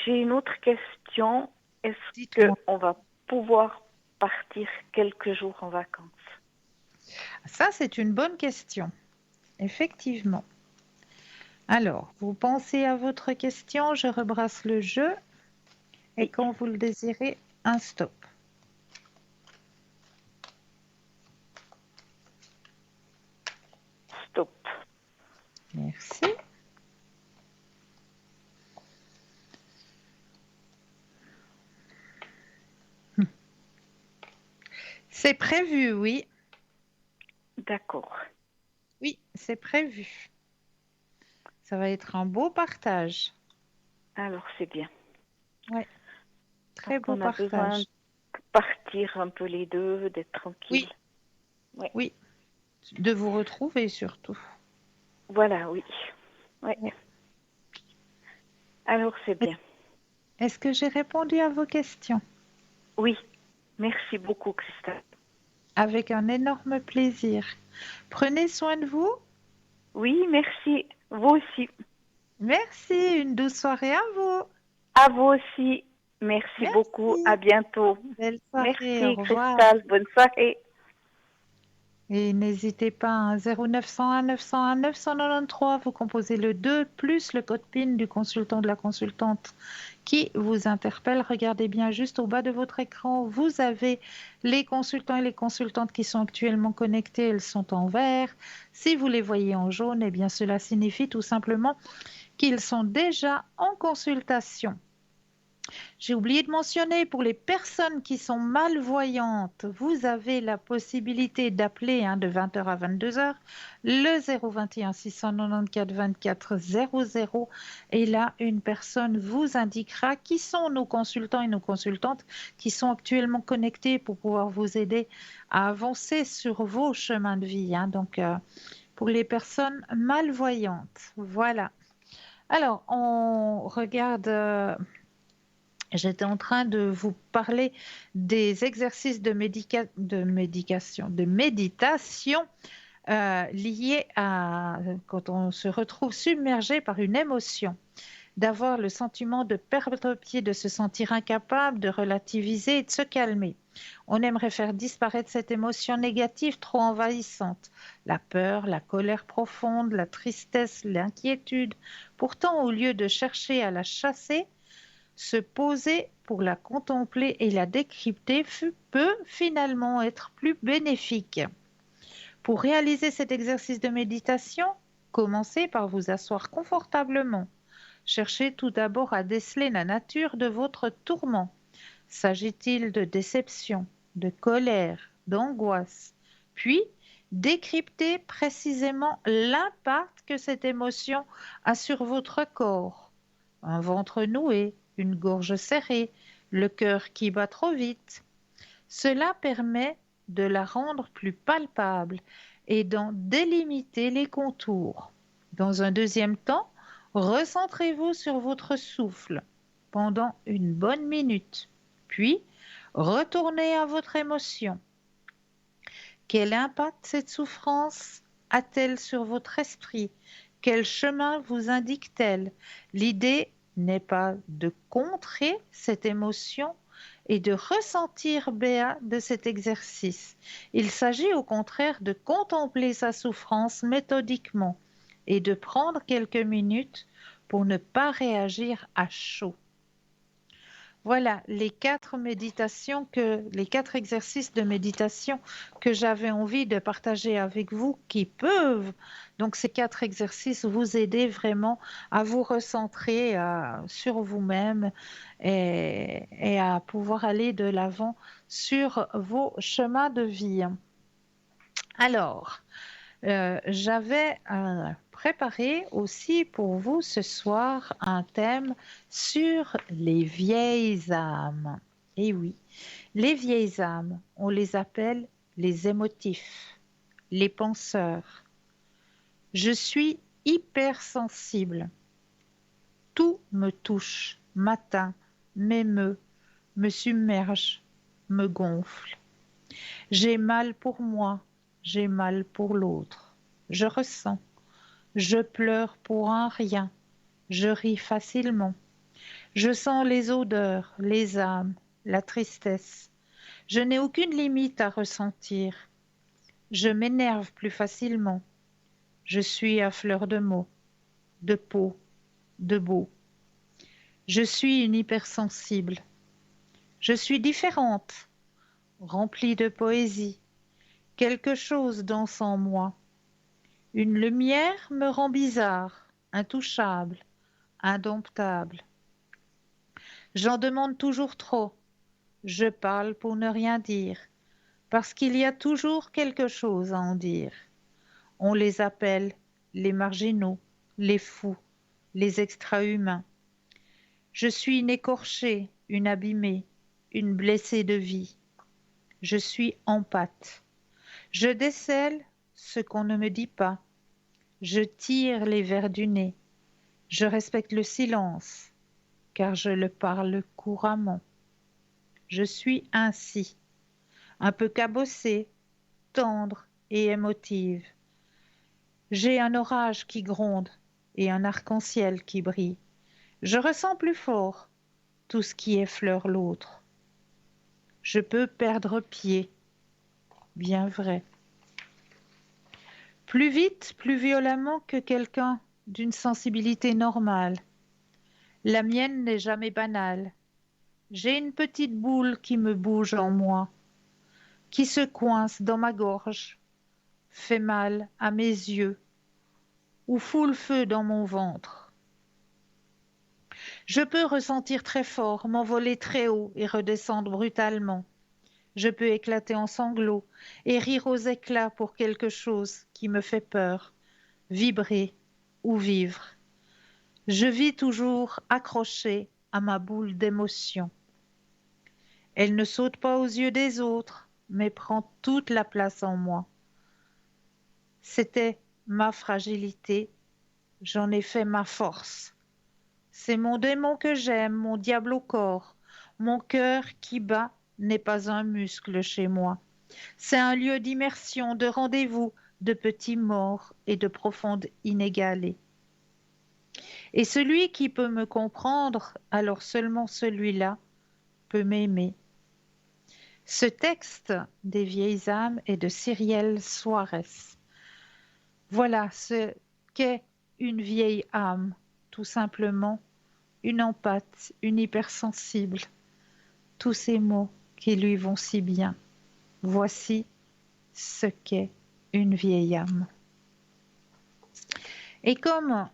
j'ai une autre question. Est-ce Dites-moi. qu'on va pouvoir partir quelques jours en vacances? Ça, c'est une bonne question. Effectivement. Alors, vous pensez à votre question, je rebrasse le jeu et Oui, quand vous le désirez, un stop. stop. Merci. C'est prévu, oui. D'accord. Oui, c'est prévu. Ça va être un beau partage. Alors, c'est bien. Oui, Parce très beau qu'on a besoin partage. de partir un peu les deux, d'être tranquille. Oui, Oui. oui. De vous retrouver surtout. Voilà, oui. Oui. Oui. Alors, c'est bien. Est-ce que j'ai répondu à vos questions? Oui. Merci beaucoup, Christelle. Avec un énorme plaisir. Prenez soin de vous Oui, merci. Vous aussi. Merci, une douce soirée à vous. À vous aussi. Merci beaucoup. À Merci. bientôt. Belle soirée, au Merci, revoir. Cristal. Bonne soirée. Et n'hésitez pas, hein, 0901 901 993, vous composez le 2 plus le code PIN du consultant de la consultante qui vous interpelle. Regardez bien juste au bas de votre écran, vous avez les consultants et les consultantes qui sont actuellement connectés, elles sont en vert. Si vous les voyez en jaune, eh bien cela signifie tout simplement qu'ils sont déjà en consultation. J'ai oublié de mentionner, pour les personnes qui sont malvoyantes, vous avez la possibilité d'appeler de 20h à 22h le 021 694 24 00 et là, une personne vous indiquera qui sont nos consultants et nos consultantes qui sont actuellement connectés pour pouvoir vous aider à avancer sur vos chemins de vie. Donc, pour les personnes malvoyantes, voilà. Alors, on regarde... J'étais en train de vous parler des exercices de méditation liés à quand on se retrouve submergé par une émotion, d'avoir le sentiment de perdre pied, de se sentir incapable, de relativiser et de se calmer. On aimerait faire disparaître cette émotion négative trop envahissante, la peur, la colère profonde, la tristesse, l'inquiétude. Pourtant, au lieu de chercher à la chasser, se poser pour la contempler et la décrypter peut finalement être plus bénéfique. Pour réaliser cet exercice de méditation, commencez par vous asseoir confortablement. Cherchez tout d'abord à déceler la nature de votre tourment. S'agit-il de déception, de colère, d'angoisse? Puis, décryptez précisément l'impact que cette émotion a sur votre corps. Un ventre noué, une gorge serrée, le cœur qui bat trop vite. Cela permet de la rendre plus palpable et d'en délimiter les contours. Dans un deuxième temps, recentrez-vous sur votre souffle pendant une bonne minute, puis retournez à votre émotion. Quel impact cette souffrance a-t-elle sur votre esprit? Quel chemin vous indique-t-elle? L'idée n'est pas de contrer cette émotion et de ressentir béat de cet exercice. Il s'agit au contraire de contempler sa souffrance méthodiquement et de prendre quelques minutes pour ne pas réagir à chaud. Voilà les quatre exercices de méditation que j'avais envie de partager avec vous qui peuvent, donc ces 4 exercices, vous aider vraiment à vous recentrer sur vous-même et à pouvoir aller de l'avant sur vos chemins de vie. Alors, j'avais préparé aussi pour vous ce soir un thème sur les vieilles âmes. Et oui, les vieilles âmes, on les appelle les émotifs, les penseurs. Je suis hypersensible. Tout me touche, m'atteint, m'émeut, me submerge, me gonfle. J'ai mal pour moi, j'ai mal pour l'autre. Je ressens, je pleure pour un rien, je ris facilement. Je sens les odeurs, les âmes, la tristesse. Je n'ai aucune limite à ressentir. Je m'énerve plus facilement. Je suis à fleur de mots, de peau, de beau. Je suis une hypersensible. Je suis différente, remplie de poésie. Quelque chose danse en moi. Une lumière me rend bizarre, intouchable, indomptable. J'en demande toujours trop. Je parle pour ne rien dire, parce qu'il y a toujours quelque chose à en dire. On les appelle les marginaux, les fous, les extra-humains. Je suis une écorchée, une abîmée, une blessée de vie. Je suis en pâte. Je décèle ce qu'on ne me dit pas. Je tire les vers du nez. Je respecte le silence, car je le parle couramment. Je suis ainsi, un peu cabossée, tendre et émotive. J'ai un orage qui gronde et un arc-en-ciel qui brille. Je ressens plus fort tout ce qui effleure l'autre. Je peux perdre pied, bien vrai. Plus vite, plus violemment que quelqu'un d'une sensibilité normale. La mienne n'est jamais banale. J'ai une petite boule qui me bouge en moi, qui se coince dans ma gorge, fait mal à mes yeux, ou fout le feu dans mon ventre. Je peux ressentir très fort, m'envoler très haut et redescendre brutalement. Je peux éclater en sanglots et rire aux éclats pour quelque chose qui me fait peur, vibrer ou vivre. Je vis toujours accrochée à ma boule d'émotion. Elle ne saute pas aux yeux des autres, mais prend toute la place en moi. C'était ma fragilité, j'en ai fait ma force. C'est mon démon que j'aime, mon diable au corps. Mon cœur qui bat n'est pas un muscle chez moi. C'est un lieu d'immersion, de rendez-vous, de petits morts et de profondes inégalées. Et celui qui peut me comprendre, alors seulement celui-là peut m'aimer. Ce texte des vieilles âmes est de Cyrielle Soares. Voilà ce qu'est une vieille âme, tout simplement, une empathe, une hypersensible. Tous ces mots qui lui vont si bien. Voici ce qu'est une vieille âme. Et comme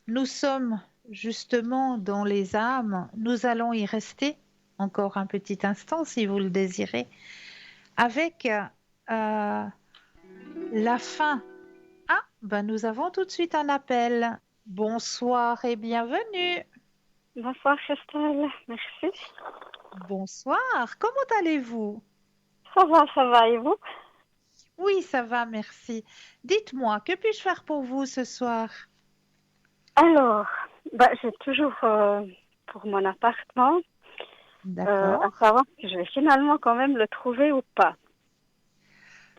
nous sommes justement dans les âmes, nous allons y rester encore un petit instant si vous le désirez, avec la fin. Ah, ben nous avons tout de suite un appel. Bonsoir et bienvenue. Bonsoir Christelle, merci. Bonsoir, comment allez-vous? Ça va, et vous? Oui, ça va, merci. Dites-moi, que puis-je faire pour vous ce soir? Alors, j'ai toujours pour mon appartement, D'accord. à savoir si je vais finalement quand même le trouver ou pas.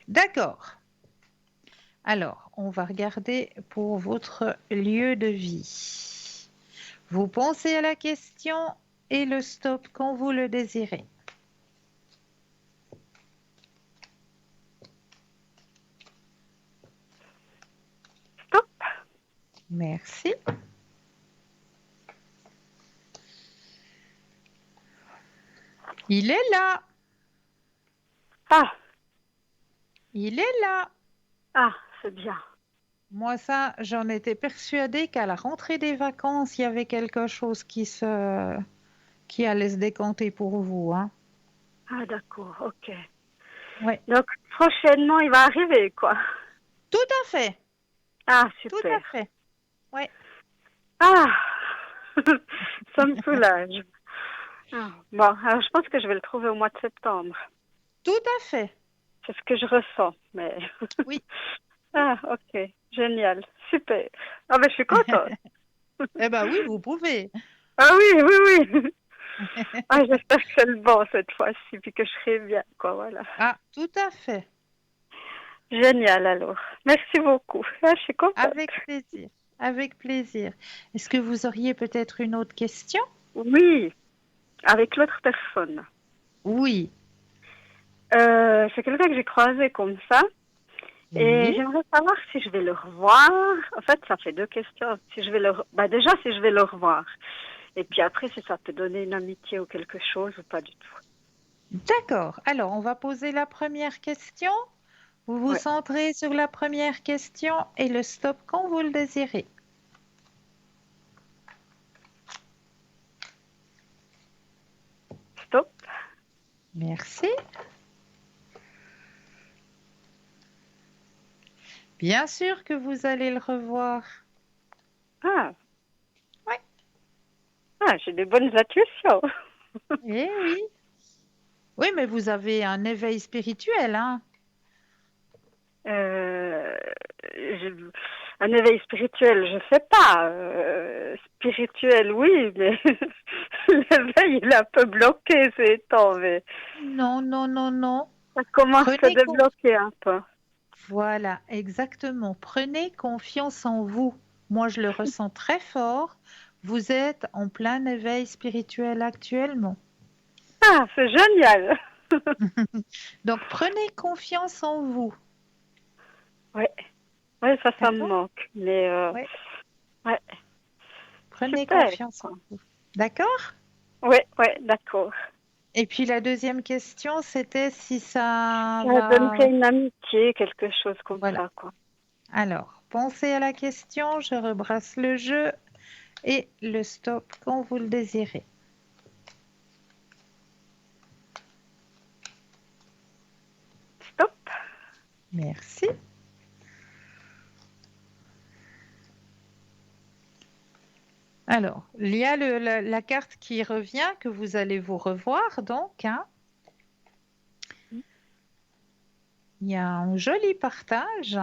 D'accord. Alors, on va regarder pour votre lieu de vie. Vous pensez à la question et le stop quand vous le désirez. Stop. Merci. Il est là. Ah, Il est là. c'est bien. Moi, ça, j'en étais persuadée qu'à la rentrée des vacances, il y avait quelque chose qui allait se décanter pour vous, hein. Ah, d'accord, ok. Oui, Donc, prochainement, il va arriver, quoi. tout à fait. Ah, Tout à super. fait. Oui. Ah, ça me soulage. Ah, bon, alors je pense que je vais le trouver au mois de septembre. Tout à fait. C'est ce que je ressens, mais... Oui. Ah, ok. Génial. Super. Ah, ben, je suis contente. Eh ben oui, vous pouvez. Ah oui, oui, oui. Ah, j'espère que c'est le bon cette fois-ci, puis que je serai bien, quoi, voilà. Ah, tout à fait. Génial, alors. Merci beaucoup. Ah, je suis contente. Avec plaisir. Avec plaisir. Est-ce que vous auriez peut-être une autre question? Oui, avec l'autre personne. Oui. C'est quelqu'un que j'ai croisé comme ça. Et Oui. j'aimerais savoir si je vais le revoir. En fait, ça fait deux questions. Si je vais déjà, si je vais le revoir. Et puis après, si ça peut donner une amitié ou quelque chose ou pas du tout. D'accord. Alors, on va poser la première question. Vous vous Ouais. centrez sur la première question et le stop quand vous le désirez. Stop. Merci. Bien sûr que vous allez le revoir. Ah. Ouais. Ah, j'ai des bonnes intuitions. Eh oui. Oui, mais vous avez un éveil spirituel, hein? Un éveil spirituel, je sais pas. Spirituel, oui, mais l'éveil, il est un peu bloqué ces temps, mais Non, non, non, non. ça commence à Prenez, con- débloquer un peu. Voilà, exactement. Prenez confiance en vous. Moi, je le ressens très fort. Vous êtes en plein éveil spirituel actuellement. Ah, c'est génial. Donc, prenez confiance en vous. Ouais, ouais, ça me D'accord? manque. Mais Oui. ouais, Prenez super. confiance en vous. D'accord? Ouais, ouais, d'accord. Et puis la deuxième question, c'était si ça Ça donnerait va. une amitié, quelque chose comme Voilà. ça, quoi. Alors, pensez à la question, je rebrasse le jeu et le stop quand vous le désirez. Stop. Merci. Alors, il y a la carte qui revient, que vous allez vous revoir, donc, hein. Il y a un joli partage.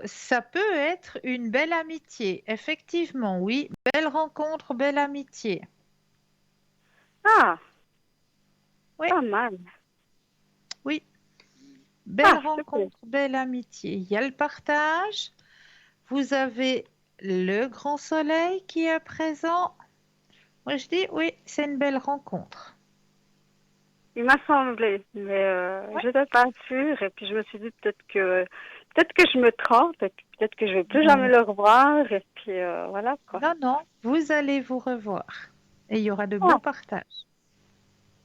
Ça peut être une belle amitié, effectivement, oui. Belle rencontre, belle amitié. Ah, Oui, pas mal. oui. Belle Ah, super. rencontre, belle amitié. Il y a le partage. Vous avez le grand soleil qui est présent. Moi, je dis oui, c'est une belle rencontre. Il m'a semblé, mais Oui. je n'étais pas sûre. Et puis je me suis dit peut-être que je me trompe, et puis peut-être que je vais plus jamais Non, le revoir. Et puis voilà quoi. non, non, vous allez vous revoir. Et il y aura de beaux Ah, partages.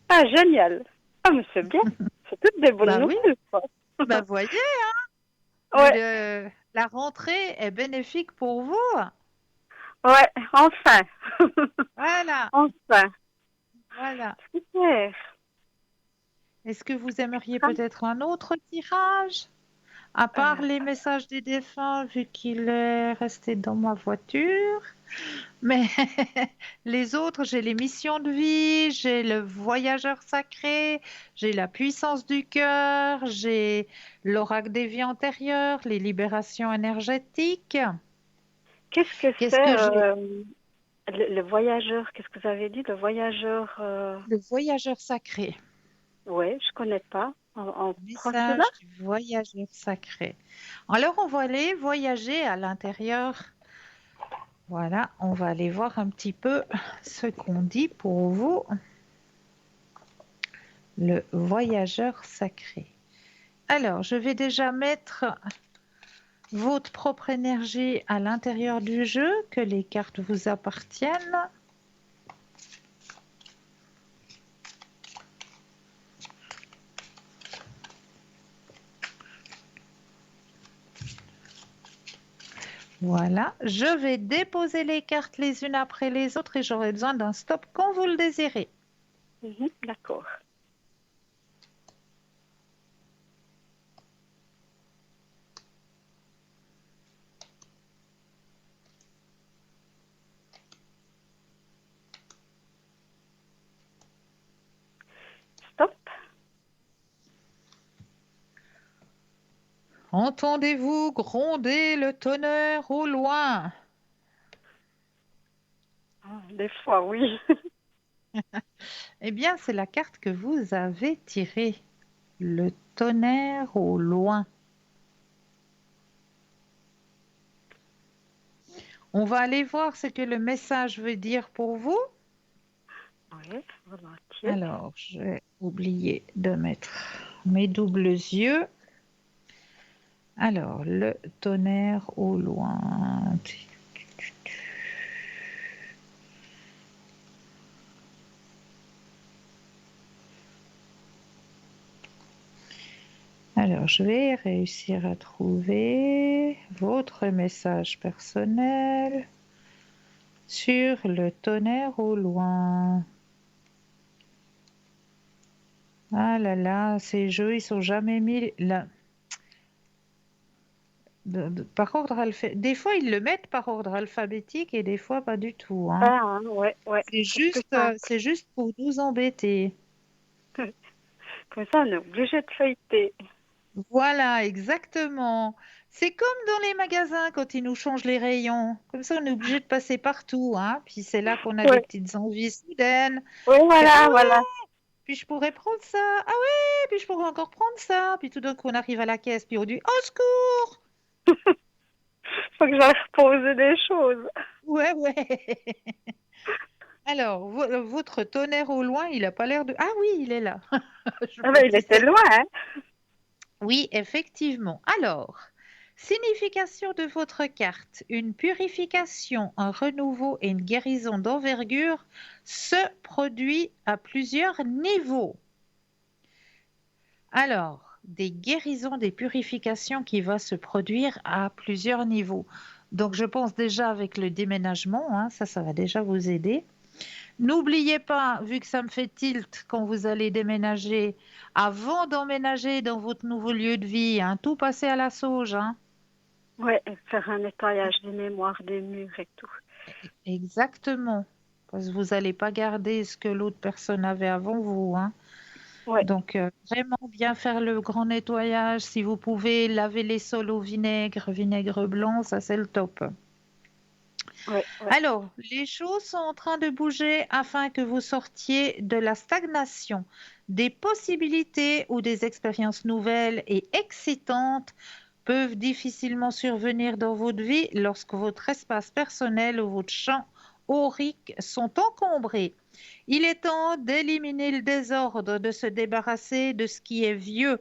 ah, génial. Ah, mais c'est bien. C'est toutes des bonnes Bah oui, nouvelles, quoi. bah voyez, Ouais, la rentrée est bénéfique pour vous. ouais, enfin. Voilà, Enfin. voilà. Super. Est-ce que vous aimeriez peut-être un autre tirage? À part Euh, les messages des défunts, vu qu'il est resté dans ma voiture. Mais les autres, j'ai les missions de vie, j'ai le voyageur sacré, j'ai la puissance du cœur, j'ai l'oracle des vies antérieures, les libérations énergétiques. Qu'est-ce que Qu'est-ce c'est que j'ai? le voyageur? Qu'est-ce que vous avez dit? Le voyageur. Le voyageur sacré. Ouais, je connais pas. En quoi cela? Message du voyageur sacré. Alors, on va aller voyager à l'intérieur. Voilà, on va aller voir un petit peu ce qu'on dit pour vous, le voyageur sacré. Alors, je vais déjà mettre votre propre énergie à l'intérieur du jeu, que les cartes vous appartiennent. Voilà, je vais déposer les cartes les unes après les autres et j'aurai besoin d'un stop quand vous le désirez. Mhm, d'accord. Stop. Entendez-vous gronder le tonnerre au loin? Ah, des fois, oui. Eh bien, c'est la carte que vous avez tirée. Le tonnerre au loin. On va aller voir ce que le message veut dire pour vous. Oui, volontiers. Alors, j'ai oublié de mettre mes doubles yeux. Alors, le tonnerre au loin. Alors, je vais réussir à trouver votre message personnel sur le tonnerre au loin. Ah là là, ces jeux, ils sont jamais mis là. Par ordre alphabétique. Des fois, ils le mettent par ordre alphabétique et des fois, pas du tout, hein. Ah, ouais, ouais. C'est plus simple. C'est juste pour nous embêter. Comme ça, on est obligé de feuilleter. Voilà, exactement. C'est comme dans les magasins quand ils nous changent les rayons. Comme ça, on est obligé de passer partout, hein. Puis c'est là qu'on a des Ouais. petites envies soudaines. Oui, Fait, ah voilà, voilà. puis je pourrais prendre ça. Ah ouais, puis je pourrais encore prendre ça. Puis tout d'un coup, on arrive à la caisse, puis on dit, au secours! Faut que j'aille reposer des choses. Ouais, ouais. Alors, votre tonnerre au loin, il a pas l'air de... Ah oui, il est là. Je Ah me ben, il était disais. loin, hein. Oui, effectivement. Alors, signification de votre carte. Une purification, un renouveau et une guérison d'envergure se produit à plusieurs niveaux. Alors, des guérisons, des purifications qui vont se produire à plusieurs niveaux. Donc, je pense déjà avec le déménagement, hein, ça va déjà vous aider. N'oubliez pas, vu que ça me fait tilt quand vous allez déménager, avant d'emménager dans votre nouveau lieu de vie, hein, tout passer à la sauge. Hein. Ouais, et faire un nettoyage des mémoires, des murs et tout. Exactement. Parce que vous n'allez pas garder ce que l'autre personne avait avant vous. Hein. Ouais, Donc, vraiment bien faire le grand nettoyage. Si vous pouvez laver les sols au vinaigre, vinaigre blanc, ça c'est le top. ouais, ouais. Alors, les choses sont en train de bouger afin que vous sortiez de la stagnation. Des possibilités ou des expériences nouvelles et excitantes peuvent difficilement survenir dans votre vie lorsque votre espace personnel ou votre champ aurique sont encombrés. Il est temps d'éliminer le désordre, de se débarrasser de ce qui est vieux,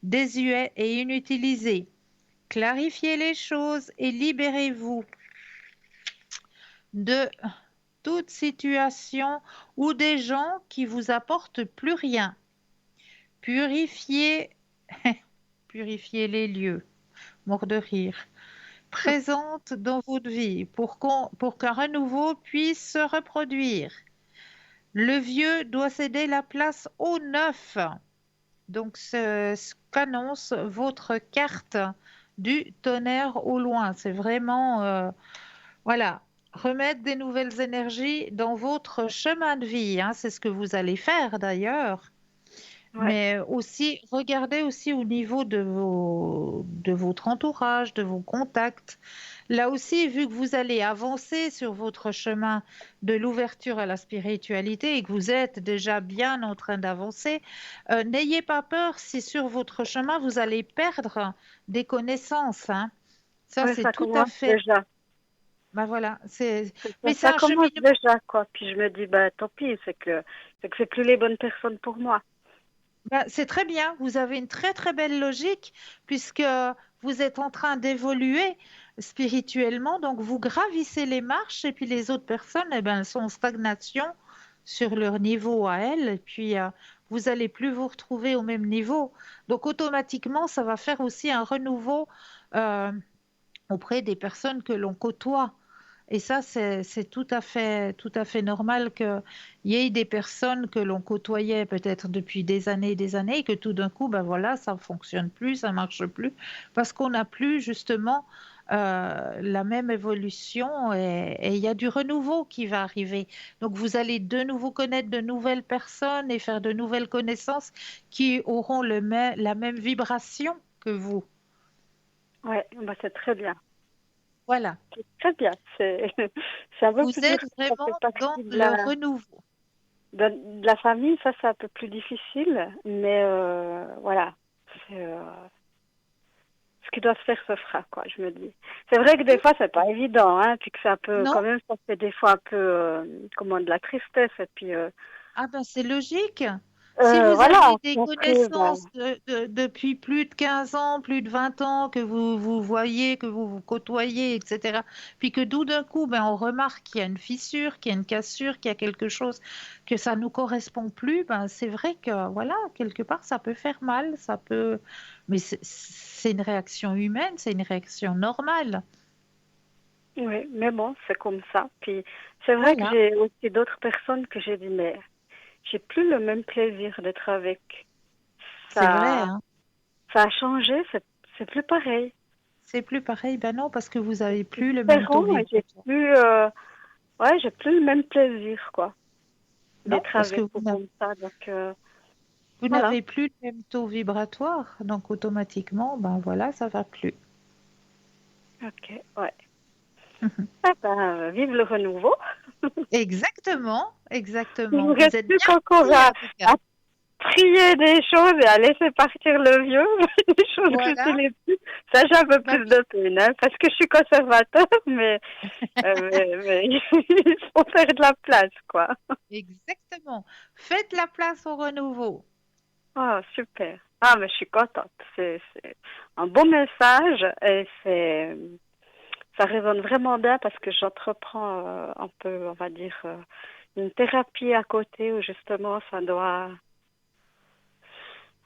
désuet et inutilisé. Clarifiez les choses et libérez-vous de toute situation ou des gens qui vous apportent plus rien. Purifiez, purifiez les lieux, mort de rire, présentes dans votre vie pour qu'un renouveau puisse se reproduire. Le vieux doit céder la place au neuf. Donc, ce qu'annonce votre carte du tonnerre au loin, c'est vraiment, voilà, remettre des nouvelles énergies dans votre chemin de vie. Hein, c'est ce que vous allez faire d'ailleurs. Ouais, Mais aussi, regardez aussi au niveau de votre entourage, de vos contacts. Là aussi, vu que vous allez avancer sur votre chemin de l'ouverture à la spiritualité et que vous êtes déjà bien en train d'avancer, n'ayez pas peur si sur votre chemin vous allez perdre des connaissances. Hein. Ça, ouais, c'est ça tout à commence fait. déjà. Ben voilà, mais c'est Ça un commence cheminement. déjà, quoi. Puis je me dis, bah, tant pis, c'est que c'est plus les bonnes personnes pour moi. Ben, c'est très bien. Vous avez une très très belle logique puisque vous êtes en train d'évoluer spirituellement. Donc vous gravissez les marches et puis les autres personnes, eh ben, elles sont en stagnation sur leur niveau à elles. Et puis vous allez plus vous retrouver au même niveau. Donc automatiquement, ça va faire aussi un renouveau euh, auprès des personnes que l'on côtoie. Et ça, c'est tout à fait normal qu'il y ait des personnes que l'on côtoyait peut-être depuis des années, et que tout d'un coup, ben voilà, ça ne fonctionne plus, ça ne marche plus, parce qu'on n'a plus justement la même évolution et il y a du renouveau qui va arriver. Donc, vous allez de nouveau connaître de nouvelles personnes et faire de nouvelles connaissances qui auront la même vibration que vous. Ouais, bah, c'est très bien. Voilà. C'est très bien. C'est un peu Vous plus dur. êtes Ça vraiment fait dans partie le renouveau. de la famille, ça, c'est un peu plus difficile. Mais voilà. C'est, ce qui doit se faire se fera, quoi, je me dis. C'est vrai que des Tout fois, c'est pas évident, hein, puis que c'est un peu, Non? quand même, ça fait des fois un peu, comment, de la tristesse, et puis, Ah ben c'est logique. Si vous voilà, avez des après, ben, connaissances depuis plus de 15 ans, plus de 20 ans, que vous voyez, que vous vous côtoyez, etc., puis que tout d'un coup, ben, on remarque qu'il y a une fissure, qu'il y a une cassure, qu'il y a quelque chose, que ça ne nous correspond plus, ben, c'est vrai que, voilà, quelque part, ça peut faire mal, ça peut... Mais c'est une réaction humaine, c'est une réaction normale. oui, mais bon, c'est comme ça. Puis, c'est vrai que Voilà, j'ai aussi d'autres personnes que j'ai dit, mais j'ai plus le même plaisir d'être avec. c'est vrai, Ça, hein. ça a changé, c'est plus pareil. C'est plus pareil, ben non, parce que vous avez C'est plus le même taux différent et vibratoire. j'ai plus le même plaisir, quoi, Non, d'être parce que avec ou comme ça. Donc, vous voilà. n'avez plus le même taux vibratoire, donc automatiquement, ben voilà, ça va plus. Ok, ouais. Ah ben, vive le renouveau. Exactement, Il exactement. me Vous reste êtes plus bien qu'encore parti en tout cas. trier des choses et à laisser partir le vieux, des choses que Voilà. j'utilise plus. Ça, j'ai un peu Bah plus de peine, hein, parce que je suis conservateur, mais il faut faire de la place, quoi. exactement. Faites la place au renouveau. Oh, super. Ah, mais je suis contente. C'est un beau message et ça résonne vraiment bien parce que j'entreprends un peu, on va dire, une thérapie à côté où justement ça doit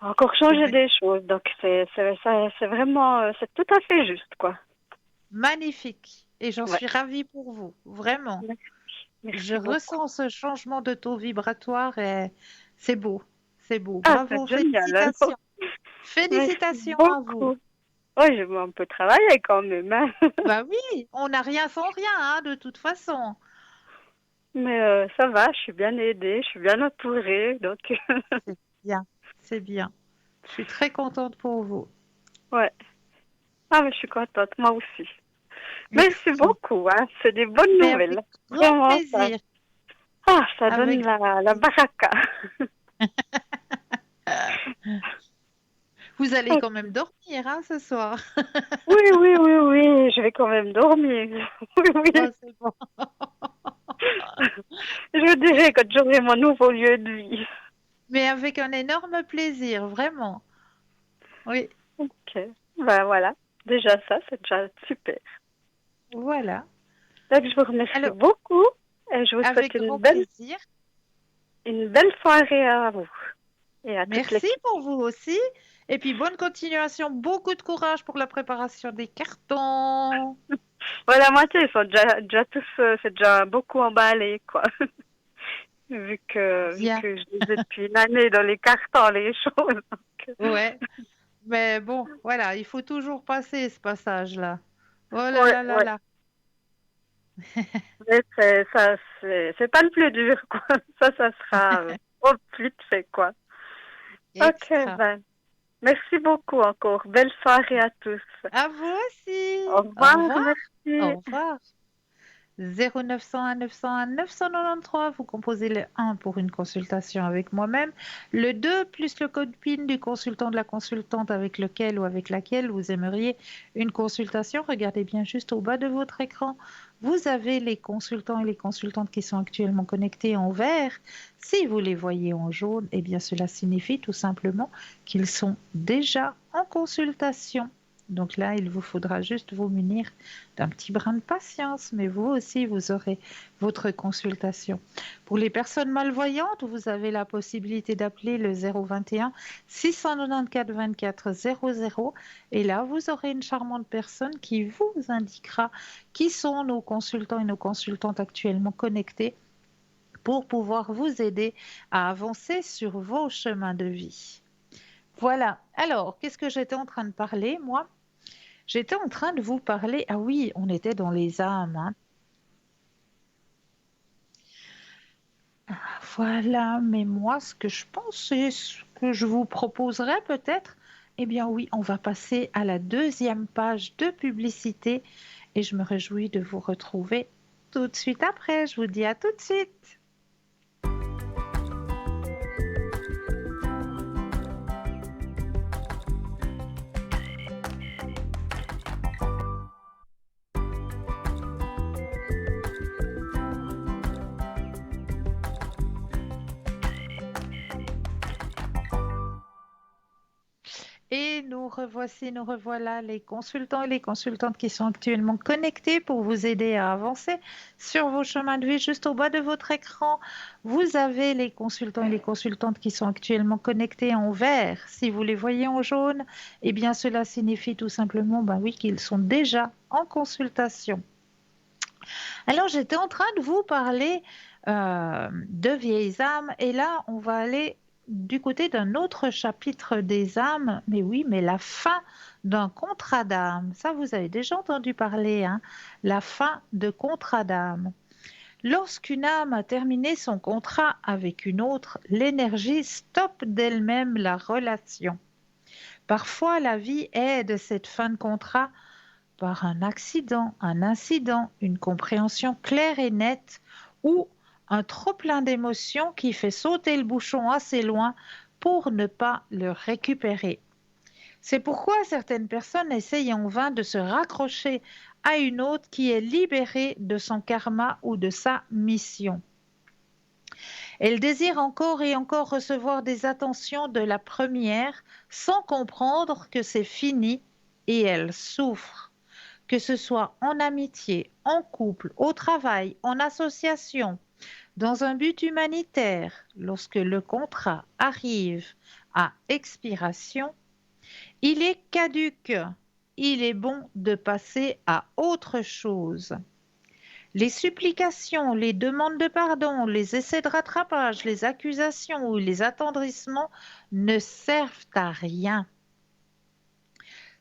encore changer Ouais. des choses. Donc c'est vraiment, c'est tout à fait juste, quoi. Magnifique. Et j'en Ouais. suis ravie pour vous. Vraiment. Merci, Je merci beaucoup. ressens ce changement de taux vibratoire et c'est beau. C'est beau. Ah, c'est Bravo. génial, alors. Félicitations. Merci Félicitations à vous. beaucoup. Oh, je vais un peu travailler quand même, hein. Bah oui, on n'a rien sans rien, hein, de toute façon. Mais ça va, je suis bien aidée, je suis bien entourée, donc C'est bien. C'est bien. Je suis très contente pour vous. ouais. Ah, mais je suis contente, moi aussi. Merci Merci. beaucoup, hein. C'est des bonnes Mais avec nouvelles. grand Vraiment, ça. plaisir. Ah, ça donne Avec la baraka. Vous allez quand même dormir, hein, ce soir. Oui, oui, oui, oui, je vais quand même dormir. Oui, Oh, oui. c'est bon. Je dirais quand j'aurai mon nouveau lieu de vie. Mais avec un énorme plaisir, vraiment. Oui, Ok. Ben voilà. Déjà ça, c'est déjà super. voilà. Donc je vous remercie Alors, beaucoup et je vous souhaite avec grand plaisir. une belle soirée à vous et à toute Merci l'équipe. pour vous aussi. Et puis, bonne continuation. Beaucoup de courage pour la préparation des cartons. Voilà, la moitié, ils sont déjà tous, c'est déjà beaucoup emballé, quoi. Vu Bien. que je les ai depuis une année dans les cartons, les choses. Donc, Ouais. Mais bon, voilà, il faut toujours passer ce passage-là. Oh là ouais, là là ouais. là. Mais c'est pas le plus dur, quoi. Ça sera au plus vite fait, quoi. Ok, Extra. ben, merci beaucoup encore. Belle soirée à tous. À vous aussi. Au Au revoir, revoir. Au merci. revoir. 0901 901 993, vous composez le 1 pour une consultation avec moi-même, le 2 plus le code PIN du consultant de la consultante avec lequel ou avec laquelle vous aimeriez une consultation. Regardez bien juste au bas de votre écran. Vous avez les consultants et les consultantes qui sont actuellement connectés en vert. Si vous les voyez en jaune, eh bien cela signifie tout simplement qu'ils sont déjà en consultation. Donc là, il vous faudra juste vous munir d'un petit brin de patience, mais vous aussi, vous aurez votre consultation. Pour les personnes malvoyantes, vous avez la possibilité d'appeler le 021 694 24 00 et là, vous aurez une charmante personne qui vous indiquera qui sont nos consultants et nos consultantes actuellement connectés pour pouvoir vous aider à avancer sur vos chemins de vie. Voilà. Alors, qu'est-ce que j'étais en train de parler, moi? J'étais en train de vous parler. Ah oui, on était dans les âmes, hein. Voilà, mais moi, ce que je pense, c'est ce que je vous proposerais peut-être. Eh bien oui, on va passer à la deuxième page de publicité et je me réjouis de vous retrouver tout de suite après. Je vous dis à tout de suite. Et nous revoici, nous revoilà les consultants et les consultantes qui sont actuellement connectés pour vous aider à avancer sur vos chemins de vie. Juste au bas de votre écran, vous avez les consultants et les consultantes qui sont actuellement connectés en vert. Si vous les voyez en jaune, eh bien cela signifie tout simplement, ben oui, qu'ils sont déjà en consultation. Alors j'étais en train de vous parler de vieilles âmes et là on va aller du côté d'un autre chapitre des âmes, mais oui, mais la fin d'un contrat d'âme. Ça, vous avez déjà entendu parler, hein, la fin de contrat d'âme. Lorsqu'une âme a terminé son contrat avec une autre, l'énergie stoppe d'elle-même la relation. Parfois, la vie aide cette fin de contrat par un accident, un incident, une compréhension claire et nette ou un trop-plein d'émotions qui fait sauter le bouchon assez loin pour ne pas le récupérer. C'est pourquoi certaines personnes essayent en vain de se raccrocher à une autre qui est libérée de son karma ou de sa mission. Elles désirent encore et encore recevoir des attentions de la première sans comprendre que c'est fini et elles souffrent. Que ce soit en amitié, en couple, au travail, en association, dans un but humanitaire, lorsque le contrat arrive à expiration, il est caduc. Il est bon de passer à autre chose. Les supplications, les demandes de pardon, les essais de rattrapage, les accusations ou les attendrissements ne servent à rien.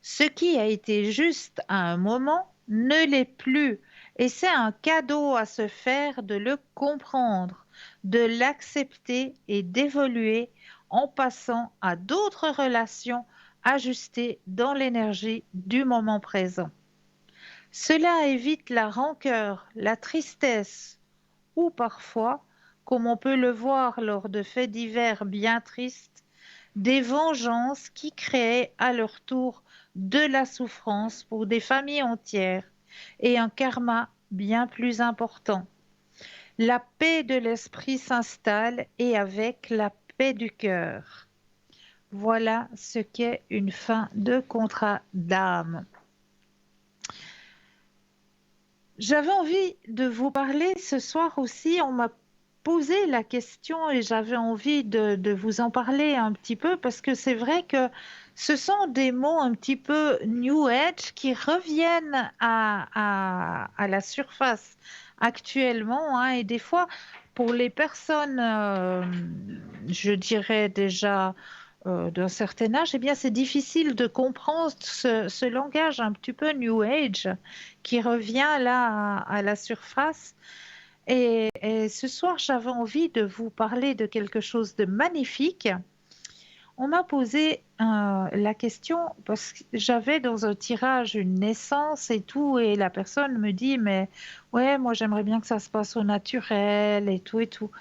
Ce qui a été juste à un moment ne l'est plus, et c'est un cadeau à se faire de le comprendre, de l'accepter et d'évoluer en passant à d'autres relations ajustées dans l'énergie du moment présent. Cela évite la rancœur, la tristesse ou parfois, comme on peut le voir lors de faits divers bien tristes, des vengeances qui créent à leur tour de la souffrance pour des familles entières et un karma bien plus important. La paix de l'esprit s'installe et avec la paix du cœur. Voilà ce qu'est une fin de contrat d'âme. J'avais envie de vous parler ce soir aussi. On m'a posé la question et j'avais envie de vous en parler un petit peu parce que c'est vrai que ce sont des mots un petit peu New Age qui reviennent à la surface actuellement, hein, et des fois, pour les personnes, je dirais déjà d'un certain âge, eh bien, c'est difficile de comprendre ce langage un petit peu New Age qui revient là à la surface. Et ce soir, j'avais envie de vous parler de quelque chose de magnifique. On m'a posé la question parce que j'avais dans un tirage une naissance et tout, et la personne me dit, mais ouais, moi j'aimerais bien que ça se passe au naturel et tout et tout.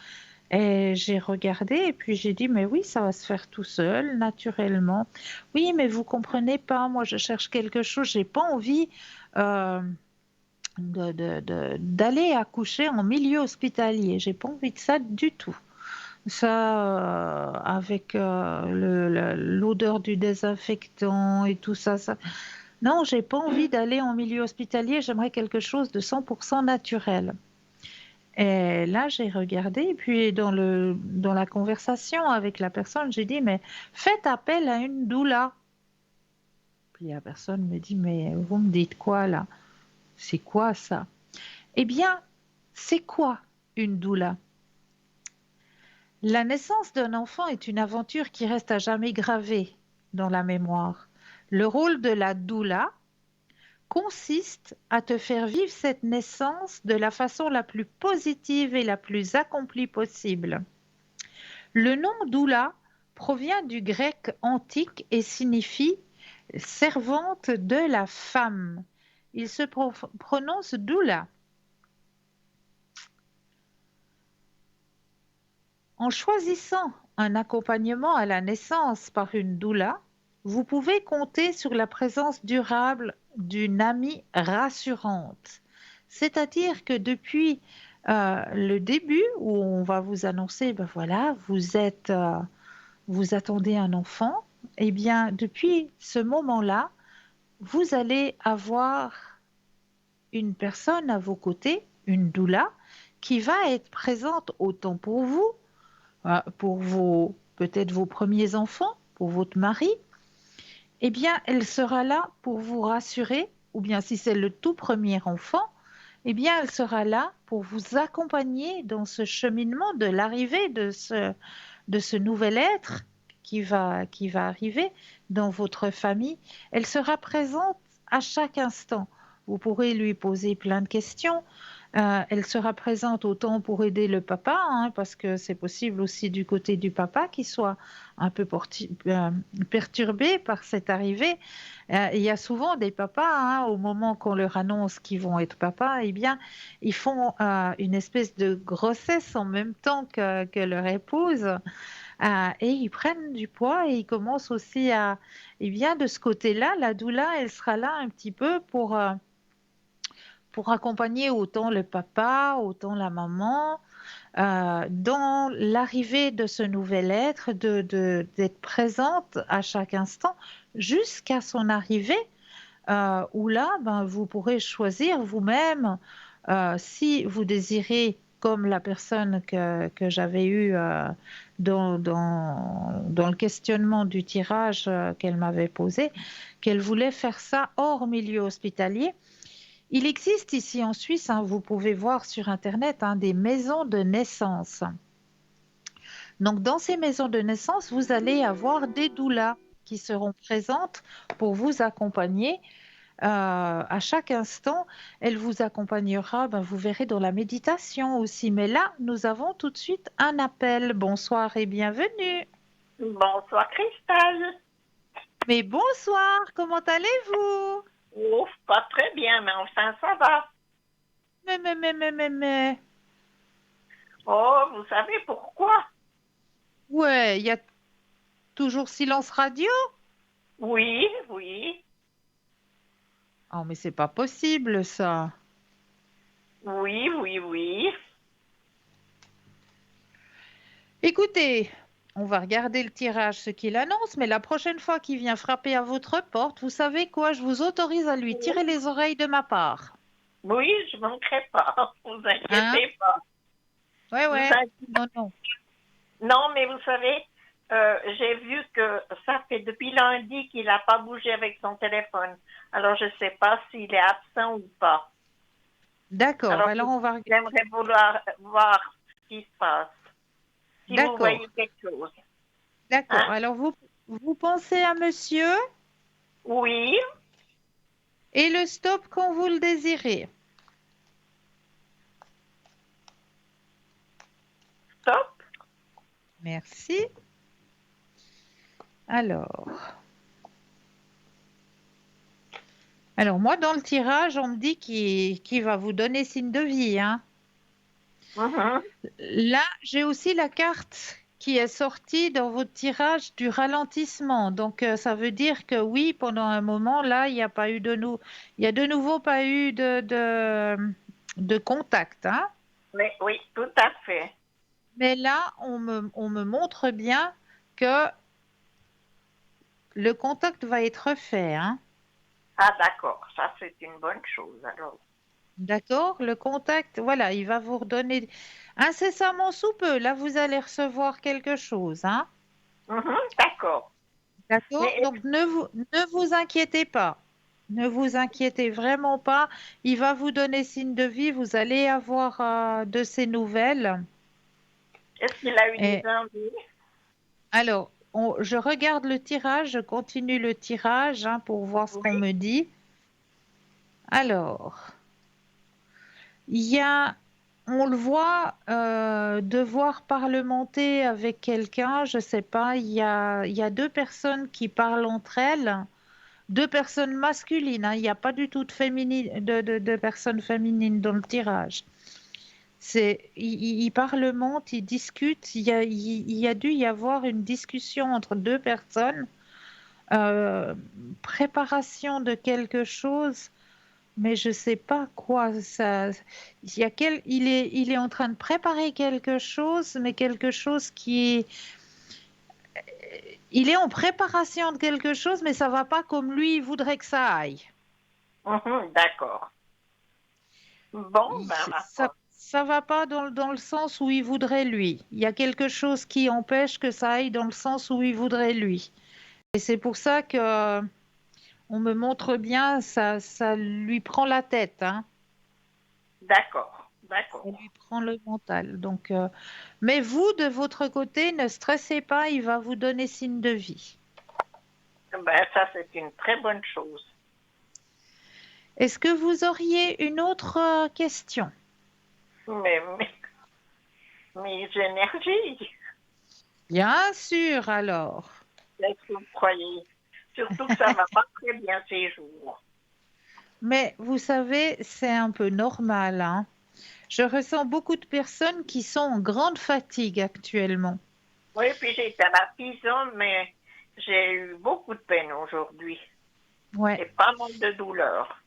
Et j'ai regardé et puis j'ai dit, mais oui, ça va se faire tout seul, naturellement. Oui, mais vous comprenez pas, moi je cherche quelque chose, j'ai pas envie d'aller accoucher en milieu hospitalier. J'ai pas envie de ça du tout. Ça, avec l'odeur du désinfectant et tout ça, ça. Non, j'ai pas envie d'aller en milieu hospitalier. J'aimerais quelque chose de 100% naturel. Et là, j'ai regardé, et puis dans la conversation avec la personne, j'ai dit, mais faites appel à une doula. Puis la personne me dit, mais vous me dites quoi là? C'est quoi ça? Eh bien, c'est quoi une doula? La naissance d'un enfant est une aventure qui reste à jamais gravée dans la mémoire. Le rôle de la doula consiste à te faire vivre cette naissance de la façon la plus positive et la plus accomplie possible. Le nom doula provient du grec antique et signifie servante de la femme. Il se prononce doula. En choisissant un accompagnement à la naissance par une doula, vous pouvez compter sur la présence durable d'une amie rassurante. C'est-à-dire que depuis le début où on va vous annoncer, ben voilà, vous attendez un enfant, eh bien depuis ce moment-là, vous allez avoir une personne à vos côtés, une doula, qui va être présente autant pour vous, pour peut-être vos premiers enfants, pour votre mari. Eh bien, elle sera là pour vous rassurer, ou bien si c'est le tout premier enfant, eh bien, elle sera là pour vous accompagner dans ce cheminement de l'arrivée de ce nouvel être qui va arriver dans votre famille. Elle sera présente à chaque instant. Vous pourrez lui poser plein de questions. Elle sera présente autant pour aider le papa, hein, parce que c'est possible aussi du côté du papa qu'il soit un peu perturbé par cette arrivée. Il y a souvent des papas, hein, au moment qu'on leur annonce qu'ils vont être papas, eh bien, ils font une espèce de grossesse en même temps que leur épouse. Et ils prennent du poids et ils commencent aussi à... Et bien de ce côté-là, la doula, elle sera là un petit peu pour accompagner autant le papa, autant la maman, dans l'arrivée de ce nouvel être, d'être présente à chaque instant jusqu'à son arrivée, où là, ben, vous pourrez choisir vous-même si vous désirez, comme la personne que j'avais eue dans le questionnement du tirage qu'elle m'avait posé, qu'elle voulait faire ça hors milieu hospitalier. Il existe ici en Suisse, hein, vous pouvez voir sur Internet, hein, des maisons de naissance. Donc, dans ces maisons de naissance, vous allez avoir des doulas qui seront présentes pour vous accompagner. À chaque instant, elle vous accompagnera, ben, vous verrez dans la méditation aussi. Mais là, nous avons tout de suite un appel. Bonsoir et bienvenue. Bonsoir Christelle. Mais bonsoir, comment allez-vous? Ouf, pas très bien, mais enfin ça va. Mais. Oh, vous savez pourquoi? Ouais, il y a toujours silence radio? Oui, oui, Oh, mais c'est pas possible ça. oui. Écoutez, on va regarder le tirage, ce qu'il annonce, mais la prochaine fois qu'il vient frapper à votre porte, vous savez quoi? Je vous autorise à lui tirer les oreilles de ma part. Oui, je manquerai pas. Vous inquiétez Hein? pas. Ouais. Vous inquiétez- Non. Non, mais vous savez, j'ai vu que ça fait depuis lundi qu'il n'a pas bougé avec son téléphone. Alors je ne sais pas s'il est absent ou pas. D'accord, alors on va... J'aimerais vouloir voir ce qui se passe. Si vous D'accord, voyez quelque chose. d'accord. Hein? Alors vous pensez à monsieur Oui, et le stop quand vous le désirez. stop. Merci. Alors moi, dans le tirage, on me dit qu'il va vous donner signe de vie, hein. Mhm. Là, j'ai aussi la carte qui est sortie dans votre tirage du ralentissement. Donc, ça veut dire que oui, pendant un moment, là, il n'y a pas eu il y a de nouveau pas eu de contact, hein. Oui, tout à fait. Mais là, on me montre bien que le contact va être fait, hein. Ah, d'accord. Ça, c'est une bonne chose, alors. D'accord? Le contact, voilà, il va vous redonner incessamment sous peu. Là, vous allez recevoir quelque chose, hein? Mhm, d'accord. D'accord? Mais, Donc, ne vous inquiétez pas. Ne vous inquiétez vraiment pas. Il va vous donner signe de vie. Vous allez avoir de ses nouvelles. est-ce qu'il a eu des Et envies? alors, je regarde le tirage. Je continue le tirage, hein, pour voir ce qu'on Oui. me dit. Alors, il y a, on le voit, devoir parlementer avec quelqu'un. Je sais pas. Il y a deux personnes qui parlent entre elles. Deux personnes masculines, hein. Il n'y a pas du tout de personnes féminines dans le tirage. Ils parlementent, ils discutent. Il y a dû y avoir une discussion entre deux personnes, préparation de quelque chose, mais je ne sais pas quoi. Il est en train de préparer quelque chose, mais quelque chose il est en préparation de quelque chose, mais ça va pas comme lui il voudrait que ça aille. Mhm, d'accord. Bon, ben, ma foi. Ça va pas dans le sens où il voudrait lui. Il y a quelque chose qui empêche que ça aille dans le sens où il voudrait lui. Et c'est pour ça que on me montre bien, ça lui prend la tête, hein. D'accord, Ça d'accord. lui prend le mental. Donc, mais vous, de votre côté, ne stressez pas, il va vous donner signe de vie. Ben, ça, c'est une très bonne chose. Est-ce que vous auriez une autre question? Mais mes énergies, Bien sûr, alors. qu'est-ce que vous croyez? Surtout que ça ne va pas très bien ces jours. Mais vous savez, c'est un peu normal, hein. Je ressens beaucoup de personnes qui sont en grande fatigue actuellement. Oui, puis j'ai été à la prison, mais j'ai eu beaucoup de peine aujourd'hui. Ouais. Et pas mal de douleur.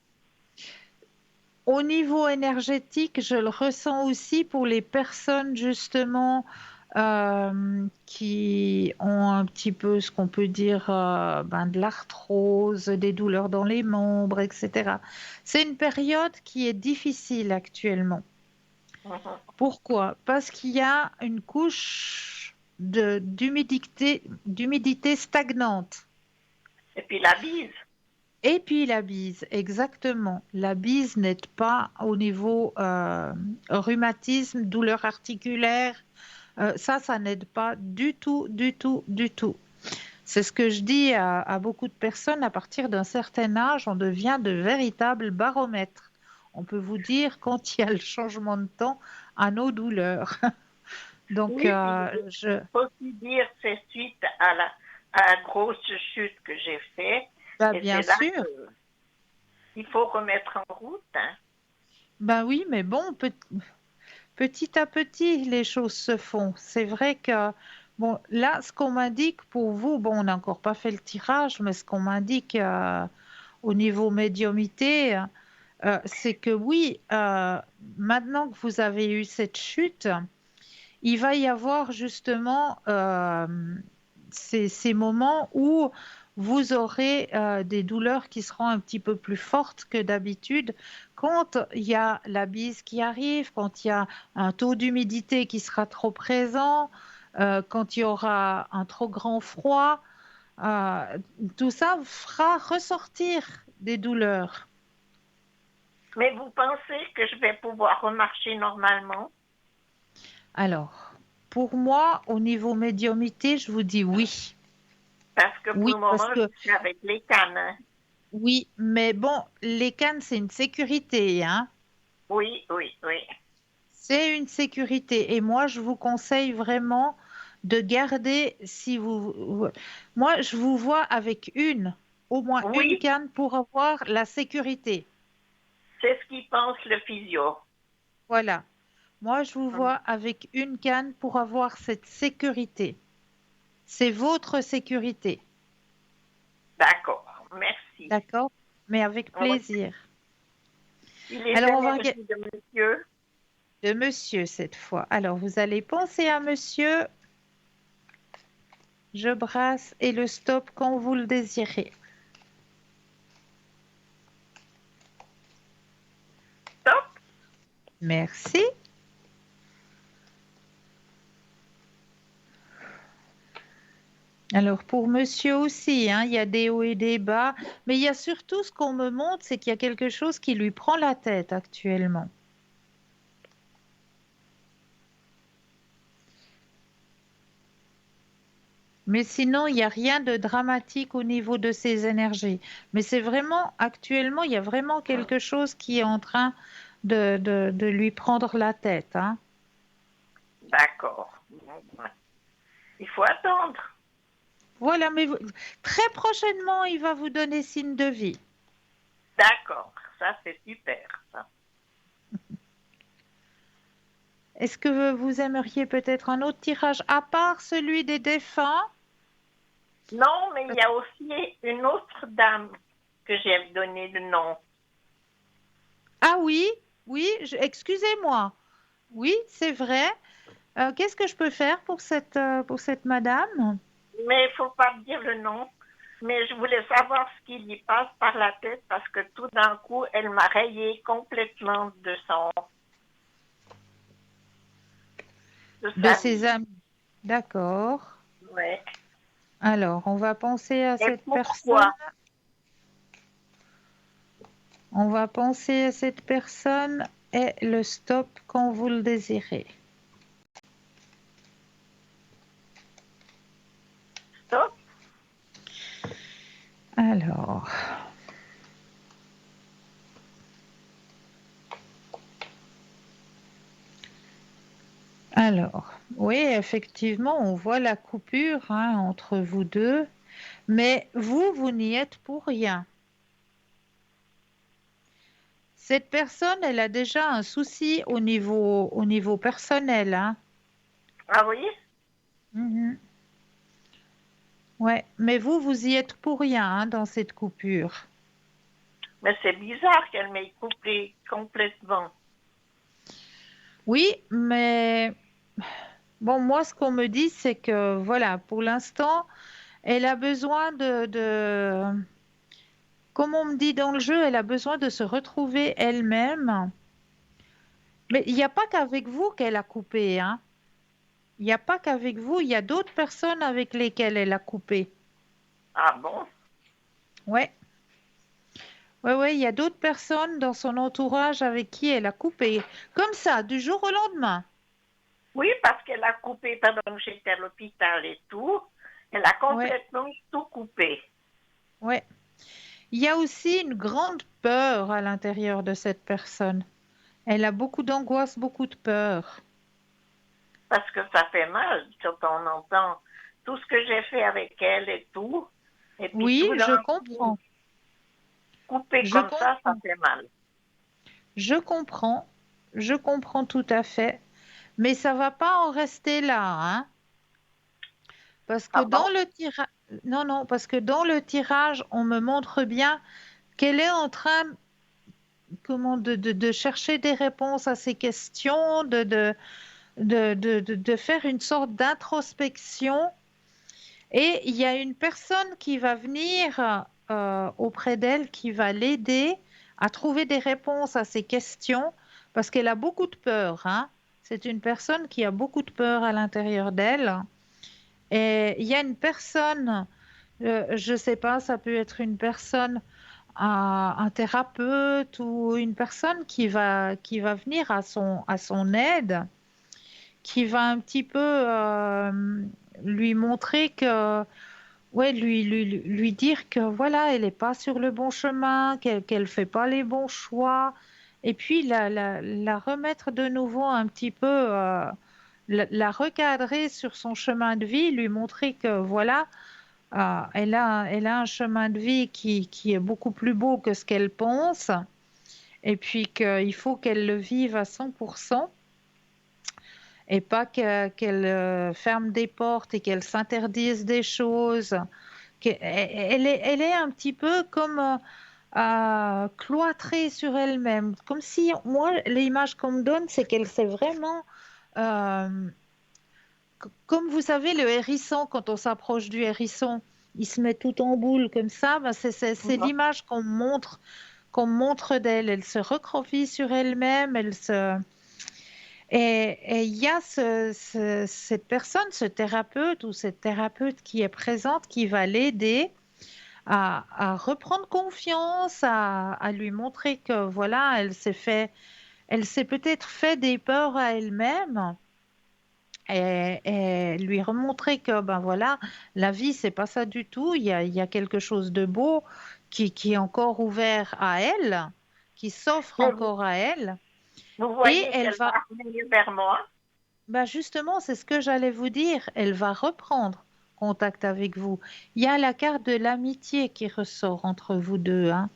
Au niveau énergétique, je le ressens aussi pour les personnes justement qui ont un petit peu ce qu'on peut dire de l'arthrose, des douleurs dans les membres, etc. C'est une période qui est difficile actuellement. Mhm. Pourquoi? Parce qu'il y a une couche d'humidité stagnante. Et puis la bise. Et puis la bise, exactement. La bise n'aide pas au niveau rhumatisme, douleur articulaire. Ça n'aide pas du tout, du tout, du tout. C'est ce que je dis à beaucoup de personnes. À partir d'un certain âge, on devient de véritables baromètres. On peut vous dire quand il y a le changement de temps à nos douleurs. Donc, Oui, puis il faut aussi dire c'est suite à la grosse chute que j'ai faite. Et bien c'est là sûr. qu'il faut remettre en route. Hein. Ben oui, mais bon, petit à petit, les choses se font. C'est vrai que, bon, là, ce qu'on m'indique pour vous, bon, on n'a encore pas fait le tirage, mais ce qu'on m'indique au niveau médiumité, c'est que oui, maintenant que vous avez eu cette chute, il va y avoir justement ces moments où vous aurez des douleurs qui seront un petit peu plus fortes que d'habitude quand il y a la bise qui arrive, quand il y a un taux d'humidité qui sera trop présent, quand il y aura un trop grand froid. euh, Tout ça fera ressortir des douleurs. Mais vous pensez que je vais pouvoir remarcher normalement? Alors, pour moi, au niveau médiumité, je vous dis oui. Parce que pour Oui, le parce moment, que je suis avec les cannes. Hein. oui, mais bon, les cannes, c'est une sécurité, hein. Oui, oui, oui. C'est une sécurité. Et moi, je vous conseille vraiment de garder, si vous... Moi, je vous vois avec au moins une Oui, canne pour avoir la sécurité. c'est ce qu'il pense le physio. Voilà. Moi, je vous Hum, vois avec une canne pour avoir cette sécurité. C'est votre sécurité. D'accord, merci. D'accord? Mais avec Oui. plaisir. Puis les Alors, on va regarder énergies de monsieur, de monsieur cette fois. Alors, vous allez penser à monsieur. Je brasse et le stop quand vous le désirez. stop. Merci. Alors pour monsieur aussi, hein, il y a des hauts et des bas, mais il y a surtout ce qu'on me montre, c'est qu'il y a quelque chose qui lui prend la tête actuellement. Mais sinon, il n'y a rien de dramatique au niveau de ses énergies. Mais c'est vraiment, actuellement, il y a vraiment quelque chose qui est en train de lui prendre la tête, hein. D'accord. Bon, ben, il faut attendre. Voilà, mais très prochainement, il va vous donner signe de vie. D'accord, ça c'est super. Ça. Est-ce que vous aimeriez peut-être un autre tirage à part celui des défunts? Non, mais il y a aussi une autre dame que j'ai donné le nom. Ah oui, oui, excusez-moi. Oui, c'est vrai. Qu'est-ce que je peux faire pour cette madame? Mais il ne faut pas me dire le nom. Mais je voulais savoir ce qui lui passe par la tête parce que tout d'un coup, elle m'a rayé complètement de De sa ses vie. amis. D'accord. Ouais. Alors, on va penser à Et cette personne. pourquoi? On va penser à cette personne et le stop quand vous le désirez. Stop. Alors. Alors, oui, effectivement, on voit la coupure hein, entre vous deux, mais vous n'y êtes pour rien. Cette personne, elle a déjà un souci au niveau personnel, hein. Ah oui? Mhm. Ouais, mais vous y êtes pour rien hein, dans cette coupure. Mais c'est bizarre qu'elle m'ait coupé complètement. Oui, mais bon, moi, ce qu'on me dit, c'est que, voilà, pour l'instant, elle a besoin comme on me dit dans le jeu, elle a besoin de se retrouver elle-même. Mais il n'y a pas qu'avec vous qu'elle a coupé, hein. Il n'y a pas qu'avec vous, il y a d'autres personnes avec lesquelles elle a coupé. Ah bon? Ouais, ouais, ouais, il y a d'autres personnes dans son entourage avec qui elle a coupé. Comme ça, du jour au lendemain. Oui, parce qu'elle a coupé pendant que j'étais à l'hôpital et tout. Elle a Ouais, complètement tout coupé. ouais. Il y a aussi une grande peur à l'intérieur de cette personne. Elle a beaucoup d'angoisse, beaucoup de peur. Parce que ça fait mal quand on entend tout ce que j'ai fait avec elle et tout. Et puis Oui, tout je d'un coup, comprends. couper Je comme ça comprends. fait mal. Je comprends. Je comprends tout à fait. Mais ça va pas en rester là, hein. Parce que Ah bon? dans le tirage, non, non, parce que dans le tirage, on me montre bien qu'elle est en train, comment, de chercher des réponses à ces questions, de faire une sorte d'introspection. Et il y a une personne qui va venir auprès d'elle, qui va l'aider à trouver des réponses à ces questions, parce qu'elle a beaucoup de peur, hein. C'est une personne qui a beaucoup de peur à l'intérieur d'elle. Et il y a une personne, je ne sais pas, ça peut être une personne, un thérapeute ou une personne qui va venir à son aide, qui va un petit peu lui montrer que, ouais, lui dire que voilà, elle n'est pas sur le bon chemin, qu'elle fait pas les bons choix, et puis la remettre de nouveau un petit peu, la recadrer sur son chemin de vie, lui montrer que voilà, elle a un chemin de vie qui est beaucoup plus beau que ce qu'elle pense, et puis qu'il faut qu'elle le vive à 100%. Et pas qu'elle ferme des portes et qu'elle s'interdise des choses. Elle est un petit peu comme cloîtrée sur elle-même. Comme si, moi, l'image qu'on me donne, c'est qu'elle s'est vraiment... euh, comme vous savez, le hérisson, quand on s'approche du hérisson, il se met tout en boule comme ça. Ben c'est Mhm. l'image qu'on montre d'elle. Elle se recroqueville sur elle-même, elle se... Et il y a cette personne, ce thérapeute ou cette thérapeute qui est présente, qui va l'aider à reprendre confiance, à lui montrer que voilà, elle s'est peut-être fait des peurs à elle-même et lui remontrer que ben voilà, la vie c'est pas ça du tout. Il y a quelque chose de beau qui est encore ouvert à elle, qui s'offre Mais encore à elle, vous et voyez elle qu'elle va... va revenir vers moi. Bah justement, c'est ce que j'allais vous dire. Elle va reprendre contact avec vous. Il y a la carte de l'amitié qui ressort entre vous deux, hein.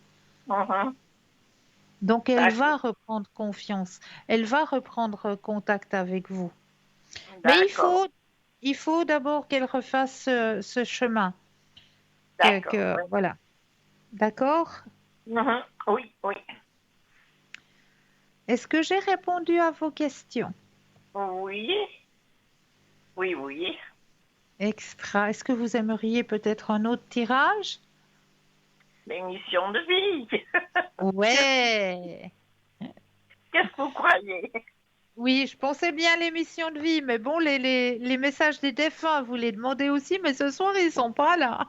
Mhm. Donc elle D'accord. va reprendre confiance. Elle va reprendre contact avec vous. Mais il D'accord. faut, il faut d'abord qu'elle refasse ce chemin. D'accord. Oui. Voilà. D'accord? Mhm. Oui, oui. Est-ce que j'ai répondu à vos questions? Oui, oui, oui. Extra. Est-ce que vous aimeriez peut-être un autre tirage? L'émission de vie. Ouais. Qu'est-ce que vous croyez? Oui, je pensais bien à l'émission de vie, mais bon, les messages des défunts, vous les demandez aussi, mais ce soir, ils sont pas là.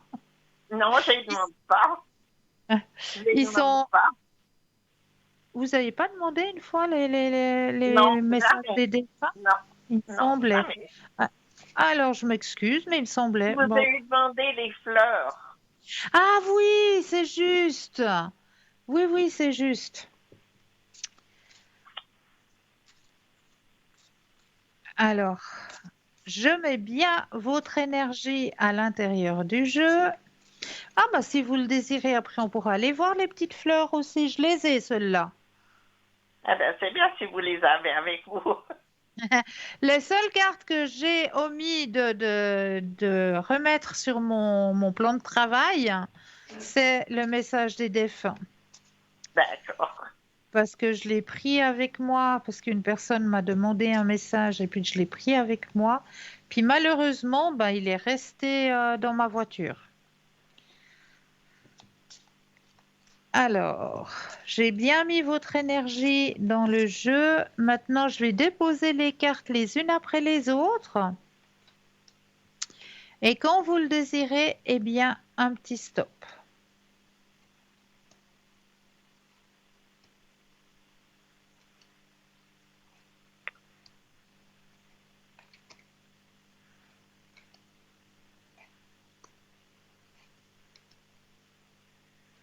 Non, je ne Ils, demande pas. Je ne ils demande sont... pas. Vous n'avez pas demandé une fois Non, les messages jamais. des défunts? Non, Il me non, semblait. jamais. Ah, alors, je m'excuse, mais il me Je semblait. vous Bon. ai demandé les fleurs. Ah oui, c'est juste. Oui, oui, c'est juste. Alors, je mets bien votre énergie à l'intérieur du jeu. Ah bah si vous le désirez, après on pourra aller voir les petites fleurs aussi. Je les ai, celles-là. Eh bien, c'est bien si vous les avez avec vous. Les seules cartes que j'ai omis de remettre sur mon plan de travail, c'est le message des défunts. D'accord. Parce que je l'ai pris avec moi, parce qu'une personne m'a demandé un message et puis je l'ai pris avec moi. Puis malheureusement, ben, il est resté dans ma voiture. Alors, j'ai bien mis votre énergie dans le jeu. Maintenant, je vais déposer les cartes les unes après les autres. Et quand vous le désirez, eh bien, un petit stop.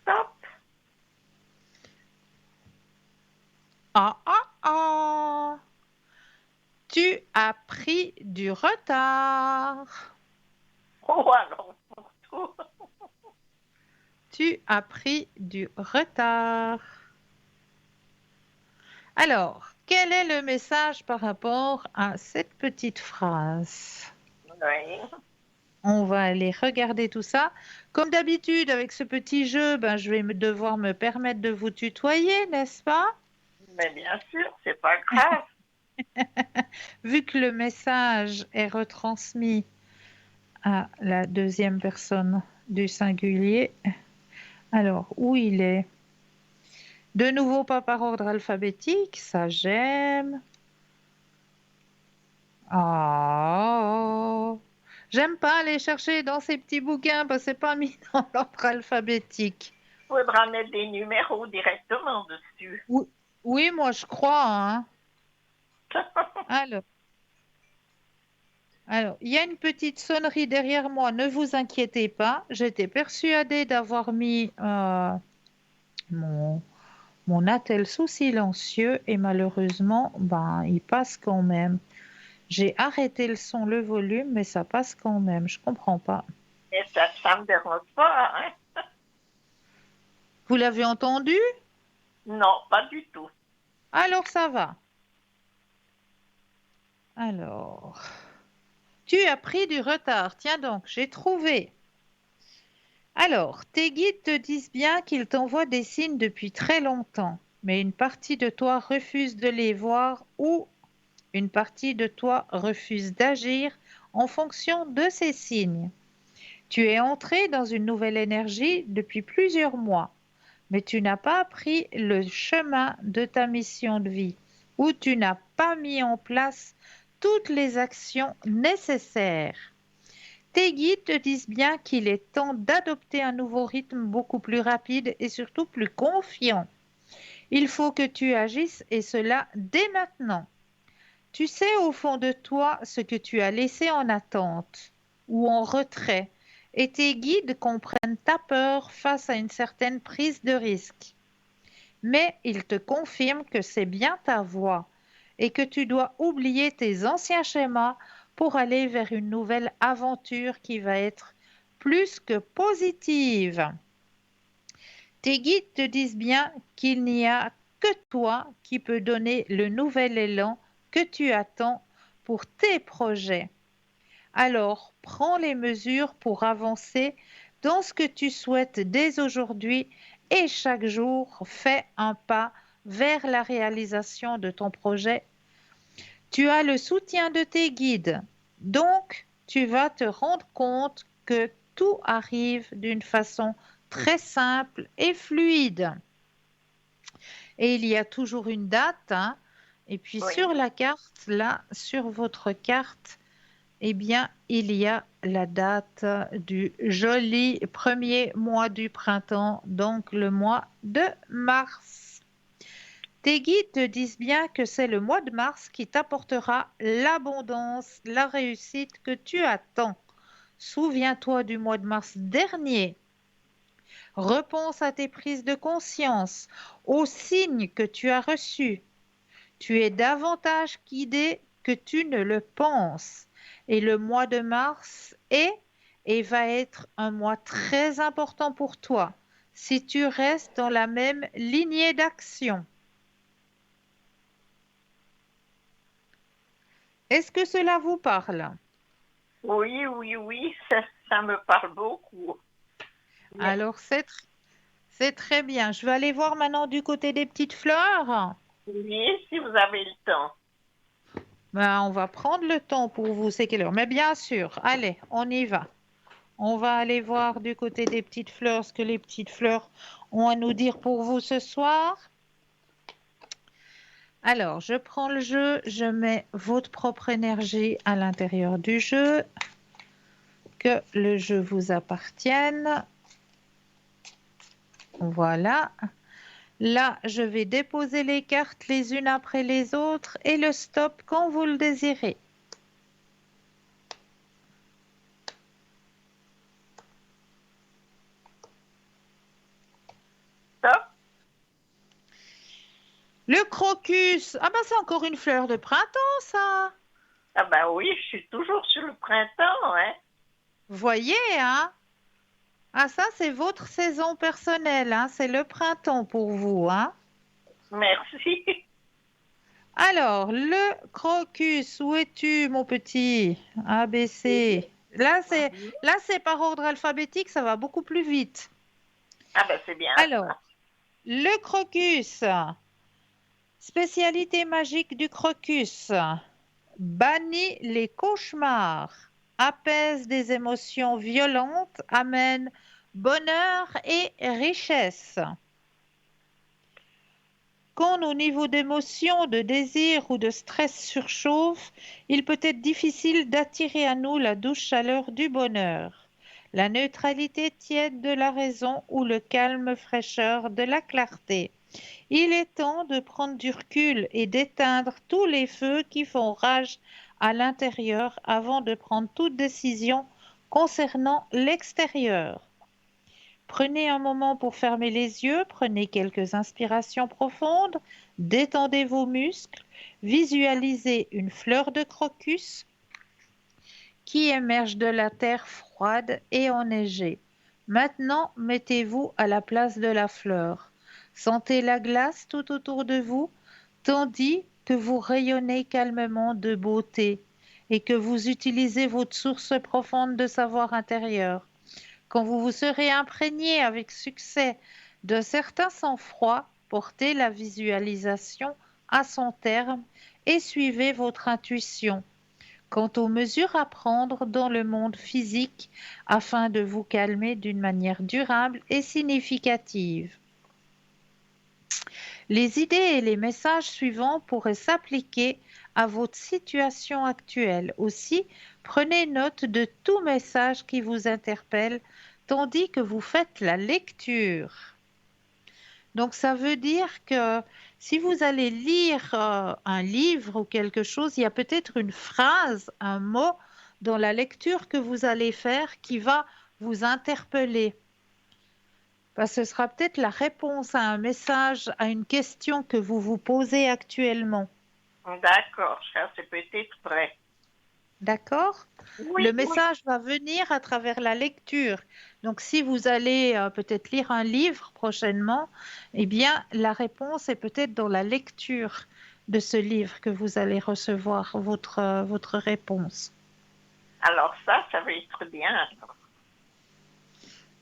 Stop. Ah, ah, ah! Tu as pris du retard. Oh, alors, pour tout. Tu as pris du retard. Alors, quel est le message par rapport à cette petite phrase? Oui. On va aller regarder tout ça. Comme d'habitude, avec ce petit jeu, ben, je vais devoir me permettre de vous tutoyer, n'est-ce pas? Mais bien sûr, c'est pas grave. Vu que le message est retransmis à la deuxième personne du singulier. Alors, où il est? De nouveau, pas par ordre alphabétique, ça j'aime. Oh, j'aime pas aller chercher dans ces petits bouquins parce que c'est pas mis dans l'ordre alphabétique. Faudra mettre des numéros directement dessus. Oui, oui, moi je crois, hein. Alors, il y a une petite sonnerie derrière moi, ne vous inquiétez pas. J'étais persuadée d'avoir mis mon attel sous silencieux et malheureusement, ben, il passe quand même. J'ai arrêté le son, le volume, mais ça passe quand même. Je comprends pas. Et ça me dérange pas, hein? Vous l'avez entendu? Non, pas du tout. Alors ça va. Alors, tu as pris du retard. Tiens donc, j'ai trouvé. Alors, tes guides te disent bien qu'ils t'envoient des signes depuis très longtemps, mais une partie de toi refuse de les voir ou une partie de toi refuse d'agir en fonction de ces signes. Tu es entré dans une nouvelle énergie depuis plusieurs mois, mais tu n'as pas pris le chemin de ta mission de vie ou tu n'as pas mis en place toutes les actions nécessaires. Tes guides te disent bien qu'il est temps d'adopter un nouveau rythme beaucoup plus rapide et surtout plus confiant. Il faut que tu agisses et cela dès maintenant. Tu sais au fond de toi ce que tu as laissé en attente ou en retrait et tes guides comprennent ta peur face à une certaine prise de risque. Mais ils te confirment que c'est bien ta voie et que tu dois oublier tes anciens schémas pour aller vers une nouvelle aventure qui va être plus que positive. Tes guides te disent bien qu'il n'y a que toi qui peux donner le nouvel élan que tu attends pour tes projets. Alors, prends les mesures pour avancer dans ce que tu souhaites dès aujourd'hui et chaque jour, fais un pas vers la réalisation de ton projet. Tu as le soutien de tes guides, donc tu vas te rendre compte que tout arrive d'une façon très simple et fluide. Et il y a toujours une date, hein. Et puis Oui. sur la carte, là, sur votre carte, eh bien, il y a la date du joli premier mois du printemps, donc le mois de mars. Tes guides te disent bien que c'est le mois de mars qui t'apportera l'abondance, la réussite que tu attends. Souviens-toi du mois de mars dernier. Repense à tes prises de conscience, aux signes que tu as reçus. Tu es davantage guidé que tu ne le penses. Et le mois de mars est et va être un mois très important pour toi si tu restes dans la même lignée d'action. Est-ce que cela vous parle? Oui, oui, oui, ça me parle beaucoup. Mais Alors, c'est très bien. Je vais aller voir maintenant du côté des petites fleurs. oui, si vous avez le temps. Ben, on va prendre le temps pour vous, c'est quelle heure? Mais bien sûr, allez, on y va. On va aller voir du côté des petites fleurs ce que les petites fleurs ont à nous dire pour vous ce soir. Alors, je prends le jeu, je mets votre propre énergie à l'intérieur du jeu, que le jeu vous appartienne. Voilà. Là, je vais déposer les cartes les unes après les autres et le stop quand vous le désirez. Stop. Le crocus, ah ben c'est encore une fleur de printemps, ça. Ah ben oui, je suis toujours sur le printemps, hein. Voyez, hein? Ah ça, c'est votre saison personnelle, hein? C'est le printemps pour vous, hein? Merci. Alors, le crocus, où es-tu, mon petit? A, B, C. Là, c'est par ordre alphabétique, ça va beaucoup plus vite. Ah ben c'est bien Alors, ça. le crocus, spécialité magique du crocus, bannit les cauchemars, apaise des émotions violentes, amène bonheur et richesse. Quand nos niveaux d'émotion, de désir ou de stress surchauffent, il peut être difficile d'attirer à nous la douce chaleur du bonheur, la neutralité tiède de la raison ou le calme fraîcheur de la clarté. Il est temps de prendre du recul et d'éteindre tous les feux qui font rage à l'intérieur avant de prendre toute décision concernant l'extérieur. Prenez un moment pour fermer les yeux, prenez quelques inspirations profondes, détendez vos muscles, visualisez une fleur de crocus qui émerge de la terre froide et enneigée. Maintenant, mettez-vous à la place de la fleur. Sentez la glace tout autour de vous, tandis que vous rayonnez calmement de beauté et que vous utilisez votre source profonde de savoir intérieur. Quand vous vous serez imprégné avec succès d'un certain sang-froid, portez la visualisation à son terme et suivez votre intuition quant aux mesures à prendre dans le monde physique afin de vous calmer d'une manière durable et significative. Les idées et les messages suivants pourraient s'appliquer à votre situation actuelle. Aussi, prenez note de tout message qui vous interpelle tandis que vous faites la lecture. Donc, ça veut dire que si vous allez lire un livre ou quelque chose, il y a peut-être une phrase, un mot dans la lecture que vous allez faire qui va vous interpeller. Parce que ce sera peut-être la réponse à un message, à une question que vous vous posez actuellement. D'accord, ça c'est peut-être vrai. D'accord? Oui, Le oui. message va venir à travers la lecture. Donc, si vous allez peut-être lire un livre prochainement, eh bien, la réponse est peut-être dans la lecture de ce livre que vous allez recevoir votre réponse. Alors ça va être bien. Alors.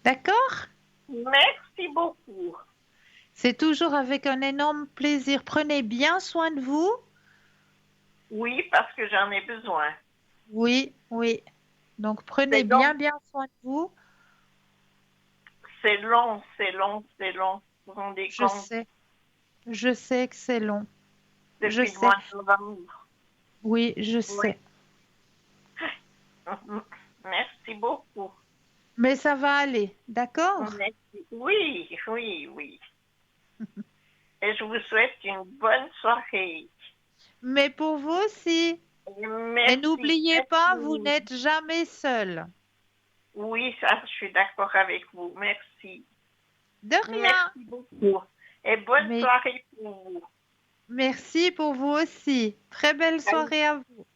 D'accord? Merci beaucoup. C'est toujours avec un énorme plaisir. Prenez bien soin de vous. Oui, parce que j'en ai besoin. Oui, oui. Donc, prenez C'est long. bien soin de vous. C'est long, c'est long, c'est long. Vous vous rendez Je compte? sais que c'est long. Depuis Je le sais. mois de novembre. Oui, je sais. Merci beaucoup. Mais ça va aller, d'accord? Merci. Oui, oui, oui. Et je vous souhaite une bonne soirée. Mais pour vous aussi. Merci. Et n'oubliez pas, vous Merci. n'êtes jamais seul. Oui, ça, je suis d'accord avec vous. Merci. De rien. Merci beaucoup. Et bonne Mais soirée pour vous. merci pour vous aussi. Très belle soirée à vous.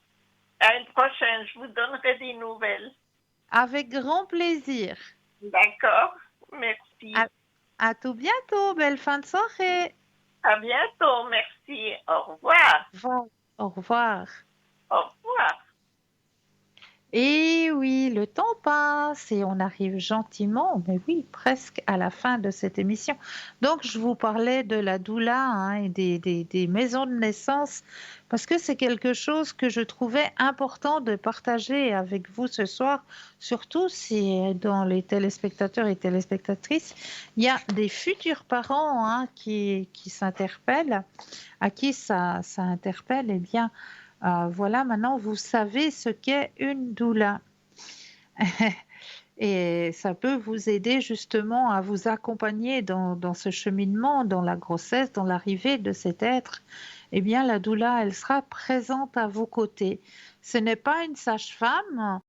À une prochaine, je vous donnerai des nouvelles. Avec grand plaisir. D'accord? Merci. À tout bientôt. Belle fin de soirée. À bientôt. Merci. Au revoir. Au revoir. Au revoir. Au revoir. Et oui, le temps passe et on arrive gentiment, mais oui, presque à la fin de cette émission. Donc, je vous parlais de la doula hein, et des maisons de naissance, parce que c'est quelque chose que je trouvais important de partager avec vous ce soir, surtout si dans les téléspectateurs et téléspectatrices, il y a des futurs parents hein, qui s'interpellent, à qui ça interpelle, eh bien, voilà, maintenant vous savez ce qu'est une doula. Et ça peut vous aider justement à vous accompagner dans ce cheminement, dans la grossesse, dans l'arrivée de cet être. Eh bien, la doula, elle sera présente à vos côtés. Ce n'est pas une sage-femme,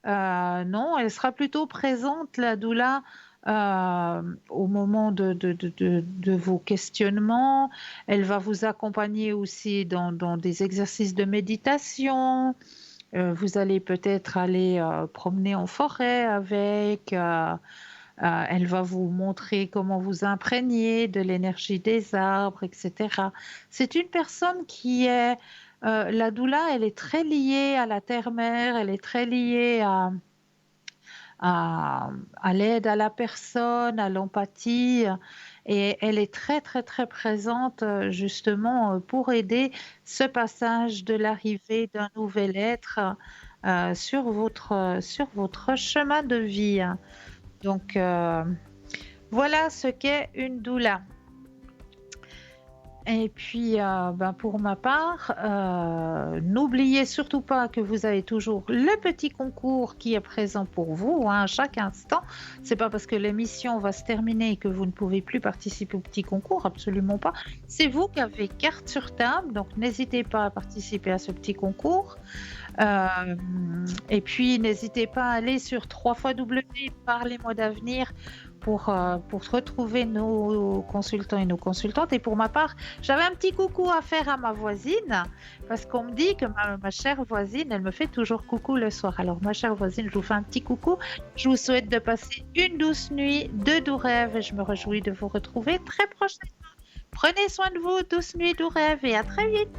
non, elle sera plutôt présente, la doula, au moment de vos questionnements. Elle va vous accompagner aussi dans des exercices de méditation. Vous allez peut-être aller promener en forêt avec. Elle va vous montrer comment vous imprégner de l'énergie des arbres, etc. C'est une personne qui est... la doula, elle est très liée à la terre-mère, elle est très liée à l'aide à la personne, à l'empathie. Et elle est très, très, très présente justement pour aider ce passage de l'arrivée d'un nouvel être sur votre chemin de vie. Donc, voilà ce qu'est une doula. Et puis, pour ma part, n'oubliez surtout pas que vous avez toujours le petit concours qui est présent pour vous hein, à chaque instant. C'est pas parce que l'émission va se terminer que vous ne pouvez plus participer au petit concours, absolument pas. C'est vous qui avez carte sur table, donc n'hésitez pas à participer à ce petit concours. Et puis, n'hésitez pas à aller sur www.parlez-moi d'avenir pour retrouver nos consultants et nos consultantes. Et pour ma part, j'avais un petit coucou à faire à ma voisine, parce qu'on me dit que ma chère voisine, elle me fait toujours coucou le soir. Alors, ma chère voisine, je vous fais un petit coucou. Je vous souhaite de passer une douce nuit, de doux rêves, et je me réjouis de vous retrouver très prochainement. Prenez soin de vous, douce nuit, doux rêves, et à très vite.